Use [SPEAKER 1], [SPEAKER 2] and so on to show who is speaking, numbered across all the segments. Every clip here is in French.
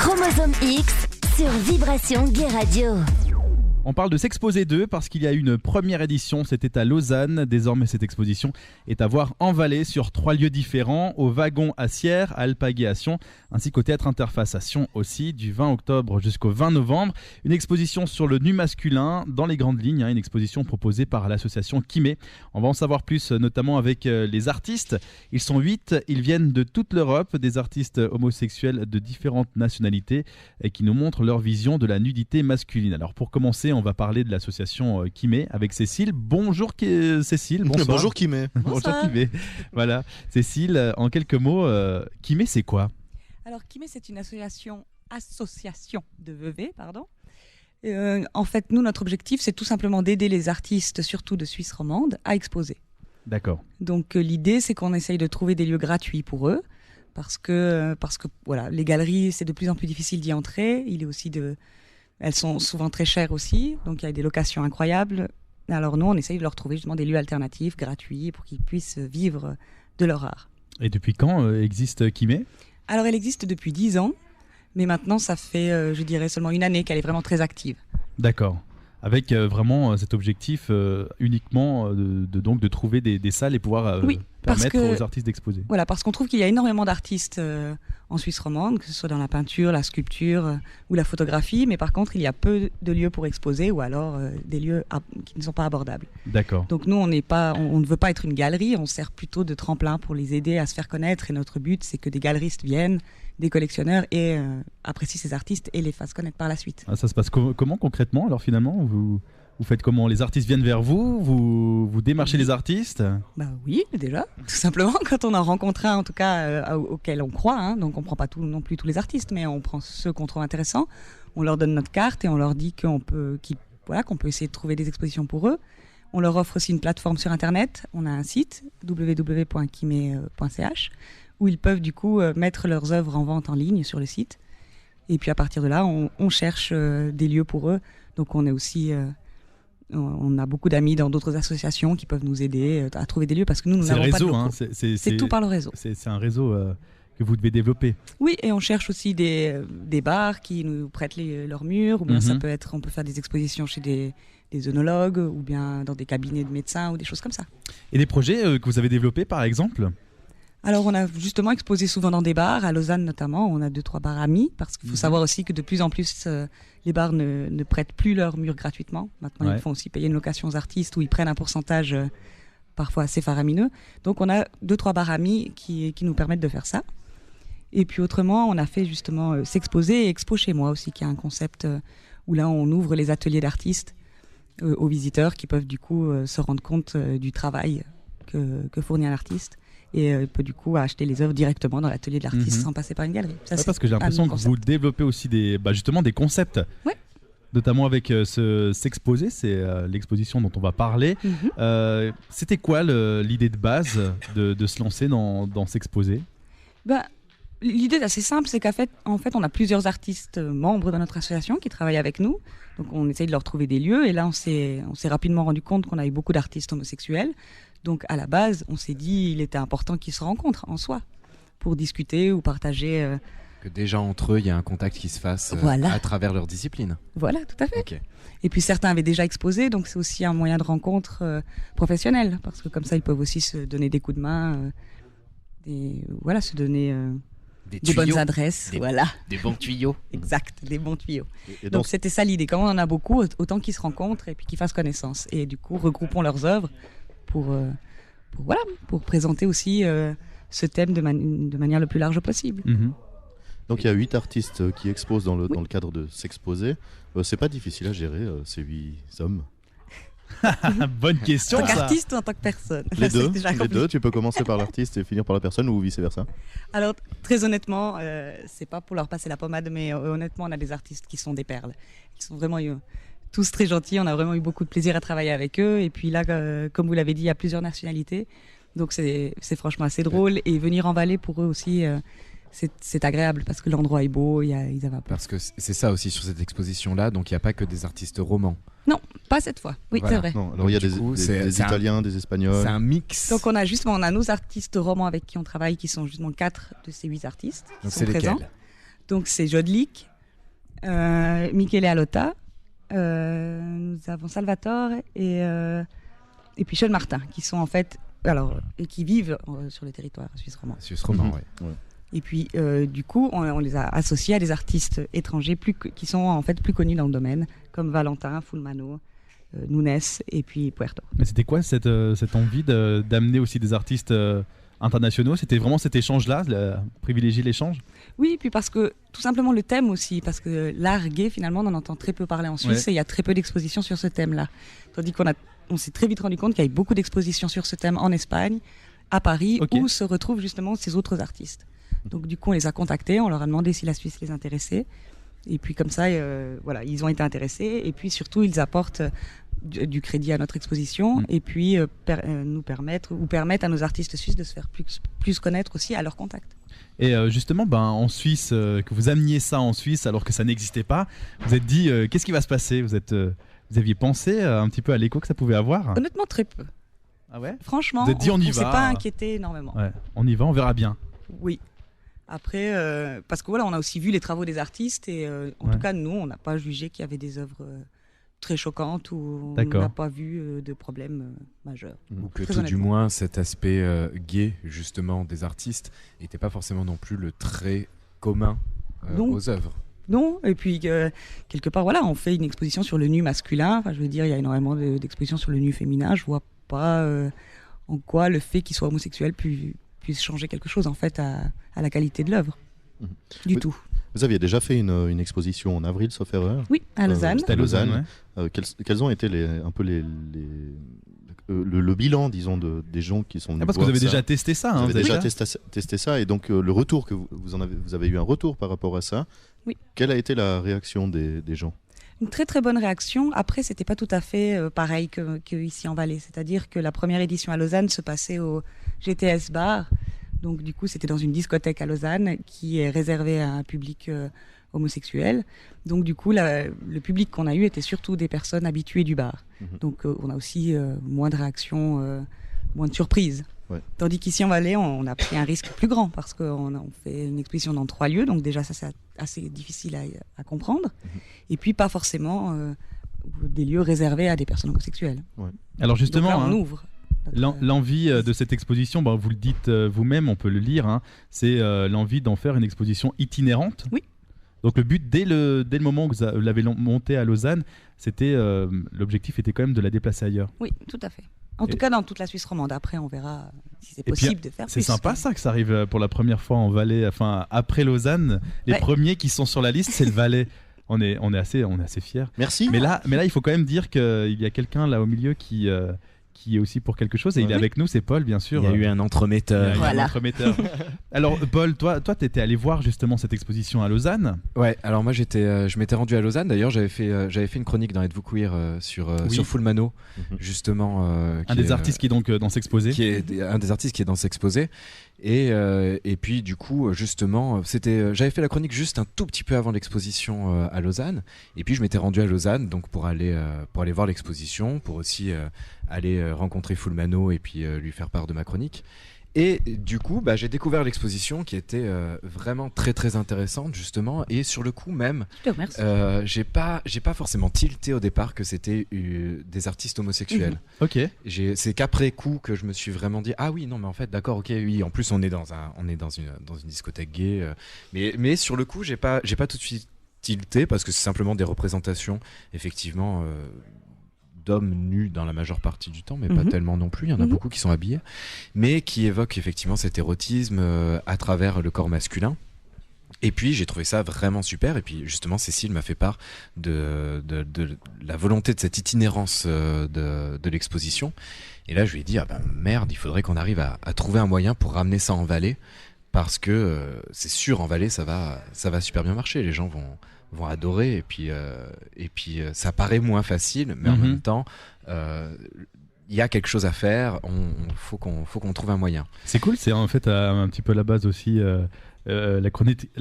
[SPEAKER 1] Chromosome X sur Vibration Gay Radio.
[SPEAKER 2] On parle de S'Exposer 2 parce qu'il y a une première édition, c'était à Lausanne. Désormais, cette exposition est à voir en Valais sur 3 lieux différents, au Wagon à Sierre, à Alpaguet à Sion, ainsi qu'au Théâtre Interface à Sion aussi, du 20 octobre jusqu'au 20 novembre. Une exposition sur le nu masculin dans les grandes lignes, une exposition proposée par l'association Kimé. On va en savoir plus, notamment avec les artistes. Ils sont 8, ils viennent de toute l'Europe, des artistes homosexuels de différentes nationalités et qui nous montrent leur vision de la nudité masculine. Alors pour commencer, on va parler de l'association Kimé avec Cécile. Bonjour Cécile, bonsoir.
[SPEAKER 3] Bonjour Kimé.
[SPEAKER 2] Bonjour Kimé. Voilà, Cécile, en quelques mots, Kimé c'est quoi ?
[SPEAKER 4] Alors Kimé c'est une association de vevey, pardon. En fait, nous, notre objectif, c'est tout simplement d'aider les artistes, surtout de Suisse romande, à exposer.
[SPEAKER 2] D'accord.
[SPEAKER 4] Donc l'idée, c'est qu'on essaye de trouver des lieux gratuits pour eux, parce que voilà, les galeries, c'est de plus en plus difficile d'y entrer. Elles sont souvent très chères aussi, donc il y a des locations incroyables. Alors nous, on essaye de leur trouver justement des lieux alternatifs, gratuits, pour qu'ils puissent vivre de leur art.
[SPEAKER 2] Et depuis quand existe Kimé ?
[SPEAKER 4] Alors elle existe depuis 10 ans, mais maintenant ça fait, je dirais, seulement une année qu'elle est vraiment très active.
[SPEAKER 2] D'accord. Avec vraiment cet objectif uniquement de trouver des salles et pouvoir permettre aux artistes d'exposer.
[SPEAKER 4] Voilà, parce qu'on trouve qu'il y a énormément d'artistes en Suisse romande, que ce soit dans la peinture, la sculpture ou la photographie, mais par contre il y a peu de lieux pour exposer ou alors des lieux qui ne sont pas abordables.
[SPEAKER 2] D'accord.
[SPEAKER 4] Donc nous on ne veut pas être une galerie, on sert plutôt de tremplin pour les aider à se faire connaître, et notre but c'est que des galeristes viennent, des collectionneurs, et apprécient ces artistes et les fassent connaître par la suite.
[SPEAKER 2] Ah, ça se passe comment concrètement alors finalement vous faites comment ? Les artistes viennent vers vous démarchez les artistes ?
[SPEAKER 4] Bah oui, déjà, tout simplement, quand on en rencontre un, en tout cas, auquel on croit, hein, donc on prend pas non plus tous les artistes, mais on prend ceux qu'on trouve intéressants, on leur donne notre carte et on leur dit qu'on peut essayer de trouver des expositions pour eux. On leur offre aussi une plateforme sur Internet, on a un site, www.kimé.ch, où ils peuvent du coup mettre leurs œuvres en vente en ligne sur le site. Et puis à partir de là, on cherche des lieux pour eux. Donc on est aussi... on a beaucoup d'amis dans d'autres associations qui peuvent nous aider à trouver des lieux, parce que nous n'avons pas de locaux. C'est tout par le réseau.
[SPEAKER 2] C'est un réseau que vous devez développer.
[SPEAKER 4] Oui, et on cherche aussi des bars qui nous prêtent leurs murs, ou bien on peut faire des expositions chez des œnologues, ou bien dans des cabinets de médecins, ou des choses comme ça.
[SPEAKER 2] Et des projets que vous avez développés par exemple ?
[SPEAKER 4] Alors on a justement exposé souvent dans des bars, à Lausanne notamment, on a 2-3 bars amis, parce qu'il faut savoir aussi que de plus en plus les bars ne prêtent plus leurs murs gratuitement. Maintenant ils font aussi payer une location aux artistes, où ils prennent un pourcentage parfois assez faramineux. Donc on a 2-3 bars amis qui nous permettent de faire ça. Et puis autrement, on a fait justement S'Exposer et Expo chez moi aussi, qui est un concept où là on ouvre les ateliers d'artistes aux visiteurs, qui peuvent du coup se rendre compte du travail que fournit un artiste, et peut du coup acheter les œuvres directement dans l'atelier de l'artiste sans passer par une galerie. Ça,
[SPEAKER 2] parce que j'ai l'impression que vous développez aussi justement des concepts.
[SPEAKER 4] Ouais.
[SPEAKER 2] Notamment avec S'Exposer, c'est l'exposition dont on va parler. C'était quoi l'idée de base de se lancer dans S'Exposer ?
[SPEAKER 4] L'idée est assez simple, c'est qu'en fait, on a plusieurs artistes membres de notre association qui travaillent avec nous. Donc on essaye de leur trouver des lieux, et là on s'est rapidement rendu compte qu'on avait beaucoup d'artistes homosexuels. Donc à la base, on s'est dit il était important qu'ils se rencontrent en soi pour discuter ou partager.
[SPEAKER 3] Que déjà entre eux, il y a un contact qui se fasse à travers leur discipline.
[SPEAKER 4] Voilà, tout à fait.
[SPEAKER 3] Okay.
[SPEAKER 4] Et puis certains avaient déjà exposé, donc c'est aussi un moyen de rencontre professionnelle, parce que comme ça ils peuvent aussi se donner des coups de main, se donner des bonnes adresses.
[SPEAKER 3] Des bons tuyaux.
[SPEAKER 4] Exact, des bons tuyaux. Donc c'était ça l'idée. Comme on en a beaucoup, autant qu'ils se rencontrent et puis qu'ils fassent connaissance. Et du coup, regroupons leurs œuvres pour présenter aussi ce thème de manière le plus large possible.
[SPEAKER 5] Donc il y a 8 artistes qui exposent dans le cadre de S'Exposer. C'est pas difficile à gérer ces 8 hommes.
[SPEAKER 2] Bonne question.
[SPEAKER 4] En tant qu'artiste ou en tant que personne?
[SPEAKER 5] Les deux, tu peux commencer par l'artiste et finir par la personne, ou vice versa.
[SPEAKER 4] Alors très honnêtement, c'est pas pour leur passer la pommade, mais honnêtement on a des artistes qui sont des perles, qui sont vraiment tous très gentils. On a vraiment eu beaucoup de plaisir à travailler avec eux, et puis là comme vous l'avez dit, il y a plusieurs nationalités, donc c'est franchement assez drôle, et venir en Valais pour eux aussi c'est agréable, parce que l'endroit est beau, ils avaient.
[SPEAKER 3] Parce que c'est ça aussi sur cette exposition-là, donc il n'y a pas que des artistes romans.
[SPEAKER 4] Non, pas cette fois. Oui, voilà. C'est vrai.
[SPEAKER 5] Non, alors il y a des Italiens, des Espagnols.
[SPEAKER 3] C'est un mix.
[SPEAKER 4] Donc on a nos artistes romans avec qui on travaille, qui sont justement 4 de ces 8 artistes.
[SPEAKER 3] Donc c'est
[SPEAKER 4] présents.
[SPEAKER 3] lesquels?
[SPEAKER 4] Donc c'est Jodlik, Michele Alota, nous avons Salvatore et puis Sean Martin, qui sont en fait, et qui vivent sur le territoire suisse romand.
[SPEAKER 3] Suisse romand, oui.
[SPEAKER 4] Et puis, du coup, on les a associés à des artistes étrangers qui sont en fait plus connus dans le domaine, comme Valentin, Fulmano, Nunes et puis Puerto.
[SPEAKER 2] Mais c'était quoi cette envie d'amener aussi des artistes internationaux? C'était vraiment cet échange-là, privilégier l'échange? Oui,
[SPEAKER 4] puis parce que tout simplement le thème aussi, parce que l'art gay, finalement, on en entend très peu parler en Suisse et il y a très peu d'expositions sur ce thème-là. Tandis qu'on s'est très vite rendu compte qu'il y avait beaucoup d'expositions sur ce thème en Espagne, à Paris, où se retrouvent justement ces autres artistes. Donc du coup, on les a contactés, on leur a demandé si la Suisse les intéressait. Et puis comme ça, ils ont été intéressés. Et puis surtout, ils apportent du crédit à notre exposition et puis nous permettent à nos artistes suisses de se faire plus connaître aussi à leur contact.
[SPEAKER 2] Et justement, en Suisse, que vous ameniez ça en Suisse alors que ça n'existait pas, vous êtes dit, qu'est-ce qui va se passer? Vous aviez pensé un petit peu à l'écho que ça pouvait avoir?
[SPEAKER 4] Honnêtement, très peu.
[SPEAKER 2] Ah ouais?
[SPEAKER 4] Franchement,
[SPEAKER 2] vous êtes dit, on y va.
[SPEAKER 4] Ne s'est pas inquiété énormément.
[SPEAKER 2] Ouais, on y va, on verra bien.
[SPEAKER 4] Oui. Après, parce que on a aussi vu les travaux des artistes et en tout cas, nous, on n'a pas jugé qu'il y avait des œuvres très choquantes ou on n'a pas vu de problème majeur.
[SPEAKER 3] Ou que tout du moins, cet aspect gay, justement, des artistes n'était pas forcément non plus le trait commun aux œuvres.
[SPEAKER 4] Non, et puis quelque part, on fait une exposition sur le nu masculin. Enfin, je veux dire, il y a énormément d'expositions sur le nu féminin. Je vois pas en quoi le fait qu'il soit homosexuel puisse changer quelque chose en fait à la qualité de l'œuvre. Du tout.
[SPEAKER 5] Vous aviez déjà fait une exposition en avril, sauf erreur?
[SPEAKER 4] Oui, à Lausanne.
[SPEAKER 5] C'était à Lausanne. Quels ont été le bilan, disons, des gens qui sont venus
[SPEAKER 2] parce que vous avez déjà testé ça.
[SPEAKER 5] Vous avez déjà testé ça, et donc le retour que vous avez eu un retour par rapport à ça.
[SPEAKER 4] Oui.
[SPEAKER 5] Quelle a été la réaction des gens?
[SPEAKER 4] Une très très bonne réaction. Après, c'était pas tout à fait pareil que ici en Valais. C'est-à-dire que la première édition à Lausanne se passait au GTS Bar. Donc du coup, c'était dans une discothèque à Lausanne qui est réservée à un public homosexuel. Donc du coup, le public qu'on a eu était surtout des personnes habituées du bar. Donc on a aussi moins de réactions, moins de surprises.
[SPEAKER 5] Ouais.
[SPEAKER 4] Tandis qu'ici en Valais, on a pris un risque plus grand parce qu'on fait une exposition dans 3 lieux. Donc déjà, ça c'est assez difficile à comprendre. Et puis pas forcément des lieux réservés à des personnes homosexuelles.
[SPEAKER 2] Ouais. Alors justement,
[SPEAKER 4] donc là, on ouvre.
[SPEAKER 2] L'envie de cette exposition, vous le dites vous-même, on peut le lire, c'est l'envie d'en faire une exposition itinérante.
[SPEAKER 4] Oui.
[SPEAKER 2] Donc le but, dès le moment où vous l'avez montée à Lausanne, l'objectif était quand même de la déplacer ailleurs.
[SPEAKER 4] Oui, tout à fait. En tout cas, dans toute la Suisse romande. Après, on verra si c'est possible de faire plus.
[SPEAKER 2] C'est sympa ça que ça arrive pour la première fois en Valais, enfin après Lausanne. Les premiers qui sont sur la liste, c'est le Valais. On est assez fiers.
[SPEAKER 5] Merci.
[SPEAKER 2] Mais là, il faut quand même dire qu'il y a quelqu'un là au milieu qui est aussi pour quelque chose et il est avec nous, c'est Paul, bien sûr.
[SPEAKER 3] Il y a eu un entremetteur.
[SPEAKER 2] Alors Paul, toi t'étais allé voir justement cette exposition à Lausanne.
[SPEAKER 3] Ouais, alors moi je m'étais rendu à Lausanne. D'ailleurs j'avais fait une chronique dans Êtes-vous queer sur Fulmano, justement.
[SPEAKER 2] Un des artistes qui est donc dans s'exposer.
[SPEAKER 3] Un des artistes qui est dans s'exposer. Et puis du coup justement j'avais fait la chronique juste un tout petit peu avant l'exposition à Lausanne, et puis je m'étais rendu à Lausanne donc pour aller voir l'exposition, pour aussi aller rencontrer Fulmano et puis lui faire part de ma chronique. Et du coup, j'ai découvert l'exposition qui était vraiment très très intéressante justement, et sur le coup même, j'ai pas forcément tilté au départ que c'était des artistes homosexuels.
[SPEAKER 2] Ok.
[SPEAKER 3] C'est qu'après coup que je me suis vraiment dit ah oui non mais en fait d'accord ok oui en plus on est dans une discothèque gay, mais sur le coup j'ai pas tout de suite tilté parce que c'est simplement des représentations effectivement. D'hommes nus dans la majeure partie du temps, mais pas tellement non plus, il y en a beaucoup qui sont habillés, mais qui évoquent effectivement cet érotisme à travers le corps masculin. Et puis j'ai trouvé ça vraiment super, et puis justement Cécile m'a fait part de la volonté de cette itinérance de l'exposition, et là je lui ai dit merde, il faudrait qu'on arrive à trouver un moyen pour ramener ça en Valais, parce que c'est sûr en Valais ça va super bien marcher, les gens vont adorer, et puis ça paraît moins facile, mais en même temps il y a quelque chose à faire, faut qu'on trouve un moyen.
[SPEAKER 2] C'est cool, c'est en fait un petit peu la base aussi la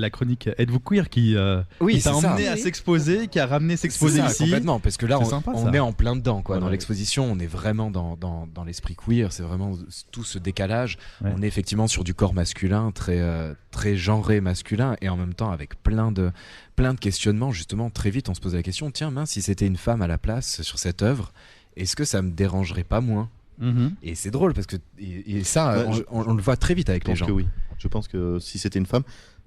[SPEAKER 2] chronique Êtes-vous queer qui
[SPEAKER 3] Oui,
[SPEAKER 2] t'a
[SPEAKER 3] c'est ça.
[SPEAKER 2] emmené à s'exposer, qui a ramené s'exposer
[SPEAKER 3] C'est ça,
[SPEAKER 2] ici.
[SPEAKER 3] complètement, parce que là,
[SPEAKER 2] C'est sympa,
[SPEAKER 3] on
[SPEAKER 2] ça.
[SPEAKER 3] est en plein dedans, quoi.
[SPEAKER 2] Ouais,
[SPEAKER 3] Dans
[SPEAKER 2] ouais.
[SPEAKER 3] l'exposition, on est vraiment dans l'esprit queer. C'est vraiment tout ce décalage.
[SPEAKER 2] Ouais.
[SPEAKER 3] On est effectivement sur du corps masculin, très genré masculin, et en même temps avec plein de questionnements. Justement, très vite, on se pose la question, tiens, mince, si c'était une femme à la place sur cette œuvre, est-ce que ça me dérangerait pas moins? Et c'est drôle parce que ça,
[SPEAKER 5] Ouais,
[SPEAKER 3] on le voit très vite avec
[SPEAKER 5] Je
[SPEAKER 3] les
[SPEAKER 5] pense
[SPEAKER 3] gens.
[SPEAKER 5] que oui. Je pense que si c'était une femme,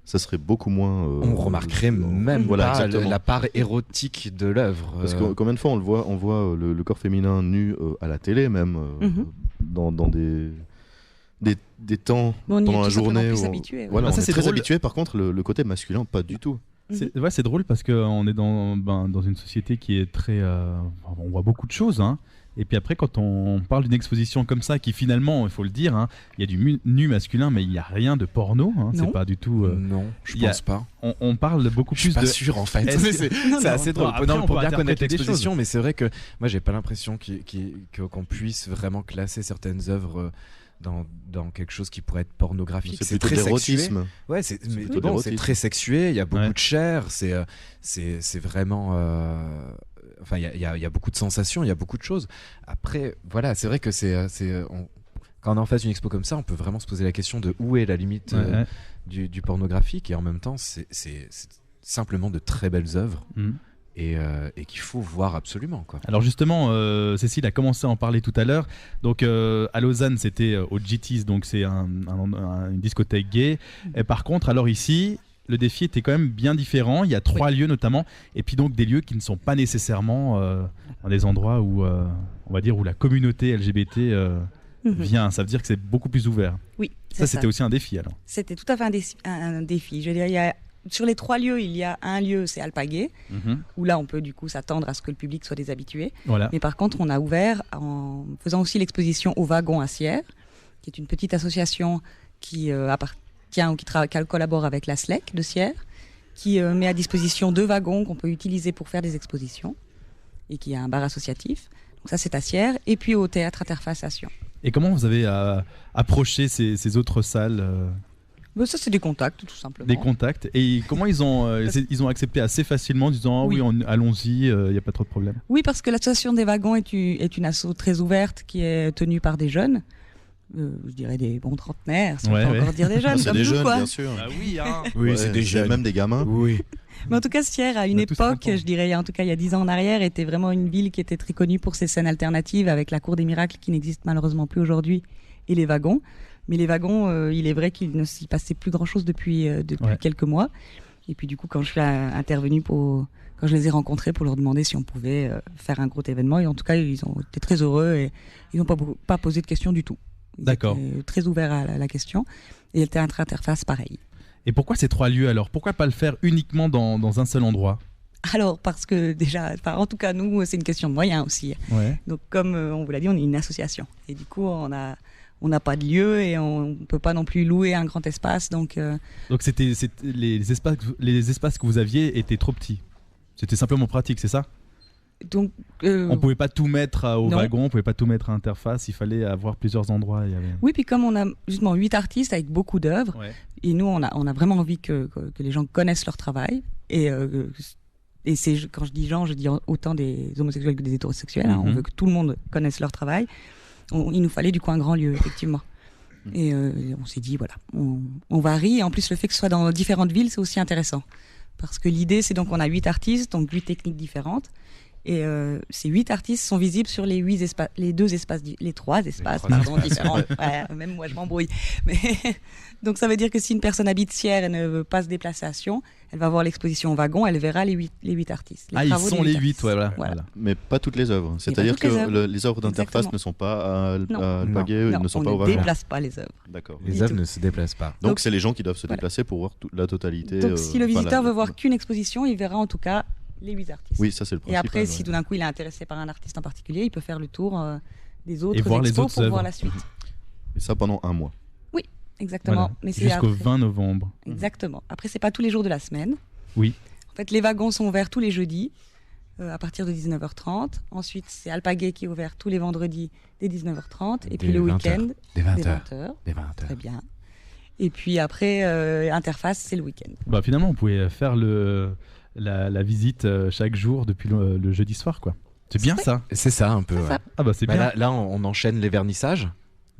[SPEAKER 5] ça serait beaucoup moins.
[SPEAKER 3] On remarquerait même
[SPEAKER 5] voilà,
[SPEAKER 3] pas
[SPEAKER 5] exactement.
[SPEAKER 3] la part érotique de l'œuvre.
[SPEAKER 5] Parce que combien de fois on voit le corps féminin nu à la télé, même dans des temps
[SPEAKER 4] On y est
[SPEAKER 5] pendant la
[SPEAKER 4] tout simplement
[SPEAKER 5] journée.
[SPEAKER 4] plus
[SPEAKER 5] où-
[SPEAKER 4] habitué, ouais.
[SPEAKER 5] Voilà,
[SPEAKER 2] Ah,
[SPEAKER 5] on
[SPEAKER 2] ça,
[SPEAKER 5] est
[SPEAKER 2] c'est
[SPEAKER 5] très
[SPEAKER 2] drôle.
[SPEAKER 5] habitué. Par contre, le côté masculin, pas du tout.
[SPEAKER 2] C'est drôle parce qu'on est dans une société qui est très. On voit beaucoup de choses. Hein. Et puis après, quand on parle d'une exposition comme ça, qui finalement, il faut le dire, hein, il y a du nu masculin, mais il n'y a rien de porno. Hein, c'est
[SPEAKER 4] Non.
[SPEAKER 2] pas du tout.
[SPEAKER 3] Non, je
[SPEAKER 2] il y a-
[SPEAKER 3] pense pas.
[SPEAKER 2] On parle beaucoup
[SPEAKER 3] Je suis
[SPEAKER 2] plus
[SPEAKER 3] pas
[SPEAKER 2] de.
[SPEAKER 3] sûr en fait.
[SPEAKER 2] Est-ce que-
[SPEAKER 3] C'est assez drôle.
[SPEAKER 2] Après,
[SPEAKER 3] Non,
[SPEAKER 2] on
[SPEAKER 3] pour
[SPEAKER 2] peut
[SPEAKER 3] bien connaître
[SPEAKER 2] interpréter des
[SPEAKER 3] l'exposition,
[SPEAKER 2] choses.
[SPEAKER 3] mais c'est vrai que moi j'ai pas l'impression qu'on puisse vraiment classer certaines œuvres dans quelque chose qui pourrait être pornographique.
[SPEAKER 5] C'est plutôt de
[SPEAKER 3] très sexué.
[SPEAKER 5] l'érotisme.
[SPEAKER 3] Ouais, c'est
[SPEAKER 5] plutôt de
[SPEAKER 3] bon, c'est
[SPEAKER 5] l'érotisme.
[SPEAKER 3] très sexué. Il y a beaucoup
[SPEAKER 2] Ouais.
[SPEAKER 3] de chair. C'est vraiment. Enfin, il y a beaucoup de sensations. Il y a beaucoup de choses. Après, voilà, c'est vrai que quand on est en face d'une expo comme ça, on peut vraiment se poser la question de où est la limite
[SPEAKER 2] Ouais, ouais.
[SPEAKER 3] du pornographique, et en même temps, c'est simplement de très belles œuvres.
[SPEAKER 2] Mhm.
[SPEAKER 3] Et qu'il faut voir absolument, quoi.
[SPEAKER 2] Alors justement, Cécile a commencé à en parler tout à l'heure. Donc à Lausanne, c'était au GT's, donc c'est une discothèque gay. Et par contre, alors ici, le défi était quand même bien différent. Il y a 3 lieux notamment, et puis donc des lieux qui ne sont pas nécessairement dans des endroits où, on va dire, où la communauté LGBT vient. Ça veut dire que c'est beaucoup plus ouvert.
[SPEAKER 4] Oui,
[SPEAKER 2] Ça, c'était aussi un défi alors.
[SPEAKER 4] C'était tout à fait un défi. Je veux dire, sur les 3 lieux, il y a un lieu, c'est Alpaguet, où là, on peut du coup s'attendre à ce que le public soit des habitués.
[SPEAKER 2] Voilà.
[SPEAKER 4] Mais par contre, on a ouvert en faisant aussi l'exposition au Wagon à Sierre, qui est une petite association qui appartient ou qui collabore avec la SLEC de Sierre, qui met à disposition 2 wagons qu'on peut utiliser pour faire des expositions et qui a un bar associatif. Donc ça, c'est à Sierre. Et puis au Théâtre Interface à Sion.
[SPEAKER 2] Et comment vous avez approché ces autres salles
[SPEAKER 4] Ben, ça, c'est des contacts, tout simplement.
[SPEAKER 2] des contacts, et comment ils ont accepté assez facilement en disant
[SPEAKER 4] Oui.
[SPEAKER 2] allons-y, il n'y a pas trop de problème.
[SPEAKER 4] Oui, parce que l'association des wagons est une asso très ouverte qui est tenue par des jeunes. Je dirais des bons trentenaires, si
[SPEAKER 2] Ouais,
[SPEAKER 4] on peut
[SPEAKER 2] ouais.
[SPEAKER 4] encore dire des jeunes,
[SPEAKER 5] C'est
[SPEAKER 4] comme
[SPEAKER 5] des
[SPEAKER 4] nous,
[SPEAKER 5] jeunes,
[SPEAKER 4] quoi.
[SPEAKER 5] bien sûr.
[SPEAKER 2] oui, hein.
[SPEAKER 3] Oui,
[SPEAKER 5] Ouais,
[SPEAKER 3] c'est des jeunes.
[SPEAKER 5] Même des gamins.
[SPEAKER 3] Oui.
[SPEAKER 4] Mais en tout cas, Sierre, à une
[SPEAKER 2] On a tous
[SPEAKER 4] époque,
[SPEAKER 2] 30 ans.
[SPEAKER 4] je dirais, en tout cas il y a 10 ans en arrière, était vraiment une ville qui était très connue pour ses scènes alternatives, avec la Cour des Miracles qui n'existe malheureusement plus aujourd'hui, et les wagons. Mais les wagons, il est vrai qu'il ne s'y passait plus grand-chose depuis
[SPEAKER 2] Ouais.
[SPEAKER 4] quelques mois. Et puis du coup, quand je suis intervenue quand je les ai rencontrés pour leur demander si on pouvait faire un gros événement, et en tout cas, ils ont été très heureux et ils n'ont pas posé de questions du tout. Ils
[SPEAKER 2] D'accord.
[SPEAKER 4] étaient très ouverts à la question. Et le Théâtre Interface, pareil.
[SPEAKER 2] Et pourquoi ces 3 lieux alors? Pourquoi pas le faire uniquement dans un seul endroit?
[SPEAKER 4] Alors, parce que déjà, en tout cas, nous, c'est une question de moyens aussi.
[SPEAKER 2] Ouais.
[SPEAKER 4] Donc, comme on vous l'a dit, on est une association. Et du coup, on n'a pas de lieu et on ne peut pas non plus louer un grand espace. Donc,
[SPEAKER 2] Donc c'était les espaces que vous aviez étaient trop petits. C'était simplement pratique, c'est ça? On pouvait pas tout mettre au
[SPEAKER 4] non.
[SPEAKER 2] wagon, on pouvait pas tout mettre à Interface, il fallait avoir plusieurs endroits.
[SPEAKER 4] Oui, puis comme on a justement 8 artistes avec beaucoup d'œuvres,
[SPEAKER 2] Ouais.
[SPEAKER 4] et nous, on a vraiment envie que les gens connaissent leur travail. Et quand je dis gens, je dis autant des homosexuels que des hétérosexuels. On veut que tout le monde connaisse leur travail. Il nous fallait du coup un grand lieu, effectivement. Et on s'est dit, voilà, on varie. Et en plus, le fait que ce soit dans différentes villes, c'est aussi intéressant. Parce que l'idée, c'est donc on a 8 artistes, donc 8 techniques différentes. Et ces 8 artistes sont visibles sur les 3 espaces différents. Ouais, même moi, je m'embrouille. Mais donc, ça veut dire que si une personne habite Sierre et ne veut pas se déplacer à Sion, elle va voir l'exposition au wagon, elle verra les 8 artistes.
[SPEAKER 2] Ils
[SPEAKER 4] travaux
[SPEAKER 2] sont
[SPEAKER 4] des
[SPEAKER 2] les 8,
[SPEAKER 4] artistes.
[SPEAKER 2] voilà.
[SPEAKER 5] Mais pas toutes les œuvres. C'est-à-dire
[SPEAKER 4] toutes les
[SPEAKER 5] que
[SPEAKER 4] œuvres.
[SPEAKER 5] les œuvres d'interface
[SPEAKER 4] Exactement.
[SPEAKER 5] ne sont pas à
[SPEAKER 4] Non.
[SPEAKER 5] Alpaguet,
[SPEAKER 4] Non,
[SPEAKER 5] ne sont
[SPEAKER 4] on
[SPEAKER 5] pas au
[SPEAKER 4] ne
[SPEAKER 5] wagon.
[SPEAKER 4] déplace pas les œuvres.
[SPEAKER 5] D'accord.
[SPEAKER 3] Les
[SPEAKER 4] Du
[SPEAKER 3] œuvres
[SPEAKER 4] tout.
[SPEAKER 3] ne se déplacent pas.
[SPEAKER 5] Donc c'est les gens qui doivent se
[SPEAKER 4] Voilà.
[SPEAKER 5] déplacer pour voir la totalité.
[SPEAKER 4] Donc, si le
[SPEAKER 5] enfin,
[SPEAKER 4] visiteur veut voir qu'une exposition, il verra en tout cas les 8 artistes.
[SPEAKER 5] Oui, ça c'est le
[SPEAKER 4] Et
[SPEAKER 5] principal.
[SPEAKER 4] après,
[SPEAKER 5] ouais.
[SPEAKER 4] si tout d'un coup il est intéressé par un artiste en particulier, il peut faire le tour des autres
[SPEAKER 2] Et voir les
[SPEAKER 4] expos
[SPEAKER 2] autres
[SPEAKER 4] pour
[SPEAKER 2] œuvres.
[SPEAKER 4] voir la suite.
[SPEAKER 5] Et ça pendant un mois.
[SPEAKER 4] Exactement.
[SPEAKER 2] Voilà.
[SPEAKER 4] Mais c'est
[SPEAKER 2] Jusqu'au
[SPEAKER 4] après.
[SPEAKER 2] 20 novembre.
[SPEAKER 4] Exactement. Après, c'est pas tous les jours de la semaine.
[SPEAKER 2] Oui.
[SPEAKER 4] En fait, les wagons sont ouverts tous les jeudis à partir de 19h30. Ensuite, c'est Alpaguet qui est ouvert tous les vendredis dès 19h30. Et puis le week-end,
[SPEAKER 3] Des
[SPEAKER 4] dès
[SPEAKER 3] 20h.
[SPEAKER 4] 20h.
[SPEAKER 3] Des 20h.
[SPEAKER 4] Très bien. Et puis après, interface, c'est le week-end.
[SPEAKER 2] Bah, finalement, on pouvait faire la visite chaque jour depuis le jeudi soir, quoi. C'est bien ça.
[SPEAKER 3] C'est ça un peu.
[SPEAKER 4] C'est ça.
[SPEAKER 3] Ouais.
[SPEAKER 2] Ah bah c'est bien.
[SPEAKER 3] Là, on enchaîne les vernissages.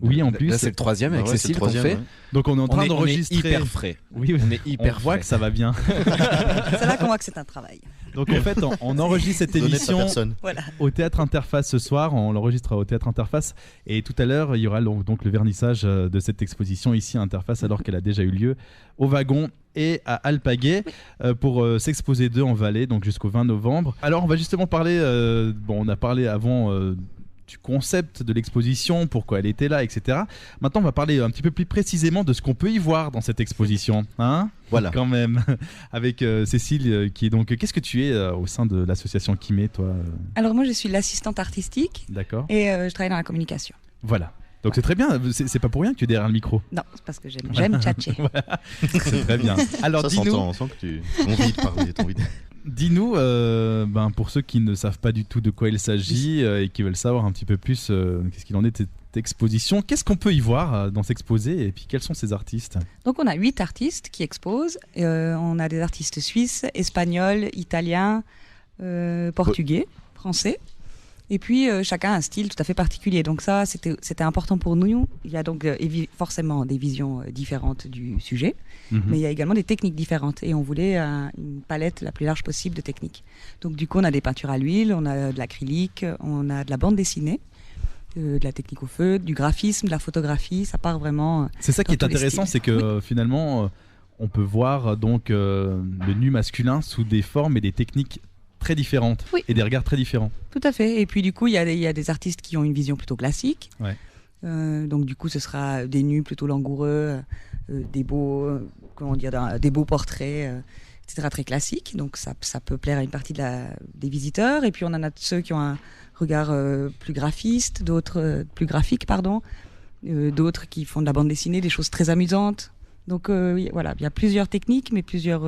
[SPEAKER 2] Oui, en plus.
[SPEAKER 3] Là, c'est le 3e avec Cécile qu'on fait.
[SPEAKER 5] Ouais.
[SPEAKER 2] Donc on est en train
[SPEAKER 3] On est
[SPEAKER 2] d'enregistrer.
[SPEAKER 3] hyper frais.
[SPEAKER 2] Oui,
[SPEAKER 3] On est hyper
[SPEAKER 2] on voit
[SPEAKER 3] frais.
[SPEAKER 2] que ça va bien.
[SPEAKER 4] C'est là qu'on voit que c'est un travail.
[SPEAKER 2] Donc en fait, on enregistre cette
[SPEAKER 5] Donner de sa
[SPEAKER 2] émission
[SPEAKER 5] personne.
[SPEAKER 4] Voilà.
[SPEAKER 2] au Théâtre Interface ce soir. On l'enregistre au Théâtre Interface. Et tout à l'heure, il y aura donc le vernissage de cette exposition ici à Interface, alors qu'elle a déjà eu lieu au Wagon et à Alpaguet pour s'exposer 2 en Valais, donc jusqu'au 20 novembre. Alors on va justement parler, on a parlé avant du concept de l'exposition, pourquoi elle était là, etc. Maintenant on va parler un petit peu plus précisément de ce qu'on peut y voir dans cette exposition. Hein,
[SPEAKER 5] Voilà.
[SPEAKER 2] quand même, avec Cécile qui est donc... Qu'est-ce que tu es au sein de l'association Kimé, toi
[SPEAKER 4] Alors moi, je suis l'assistante artistique
[SPEAKER 2] D'accord.
[SPEAKER 4] et je travaille dans la communication.
[SPEAKER 2] Voilà. Donc c'est très bien, c'est pas pour rien que tu es derrière le micro.
[SPEAKER 4] Non, c'est parce que j'aime tchatcher.
[SPEAKER 2] C'est très bien. Alors
[SPEAKER 5] Ça
[SPEAKER 2] dis-nous,
[SPEAKER 5] s'entend, on sent que tu as envie de parler, t'as envie de...
[SPEAKER 2] dis-nous pour ceux qui ne savent pas du tout de quoi il s'agit et qui veulent savoir un petit peu plus qu'est-ce qu'il en est de cette exposition, qu'est-ce qu'on peut y voir dans s'exposer et puis quels sont ces artistes?
[SPEAKER 4] Donc on a 8 artistes qui exposent. On a des artistes suisses, espagnols, italiens, portugais, français. Et puis chacun a un style tout à fait particulier. Donc ça, c'était important pour nous. Il y a donc forcément des visions différentes du sujet, mais il y a également des techniques différentes. Et on voulait une palette la plus large possible de techniques. Donc du coup, on a des peintures à l'huile, on a de l'acrylique, on a de la bande dessinée, de la technique au feu, du graphisme, de la photographie. Ça part vraiment...
[SPEAKER 2] C'est ça qui est
[SPEAKER 4] dans tous les
[SPEAKER 2] intéressant,
[SPEAKER 4] styles.
[SPEAKER 2] c'est que finalement, on peut voir donc le nu masculin sous des formes et des techniques très différentes
[SPEAKER 4] Oui.
[SPEAKER 2] et des regards très différents.
[SPEAKER 4] Tout à fait. Et puis du coup, il y a des artistes qui ont une vision plutôt classique.
[SPEAKER 2] Ouais.
[SPEAKER 4] Donc du coup, ce sera des nus plutôt langoureux, des beaux portraits, etc. très classiques. Donc ça peut plaire à une partie des visiteurs. Et puis on en a ceux qui ont un regard plus graphiste, d'autres plus graphique, d'autres qui font de la bande dessinée, des choses très amusantes. Donc voilà, il y a plusieurs techniques, mais plusieurs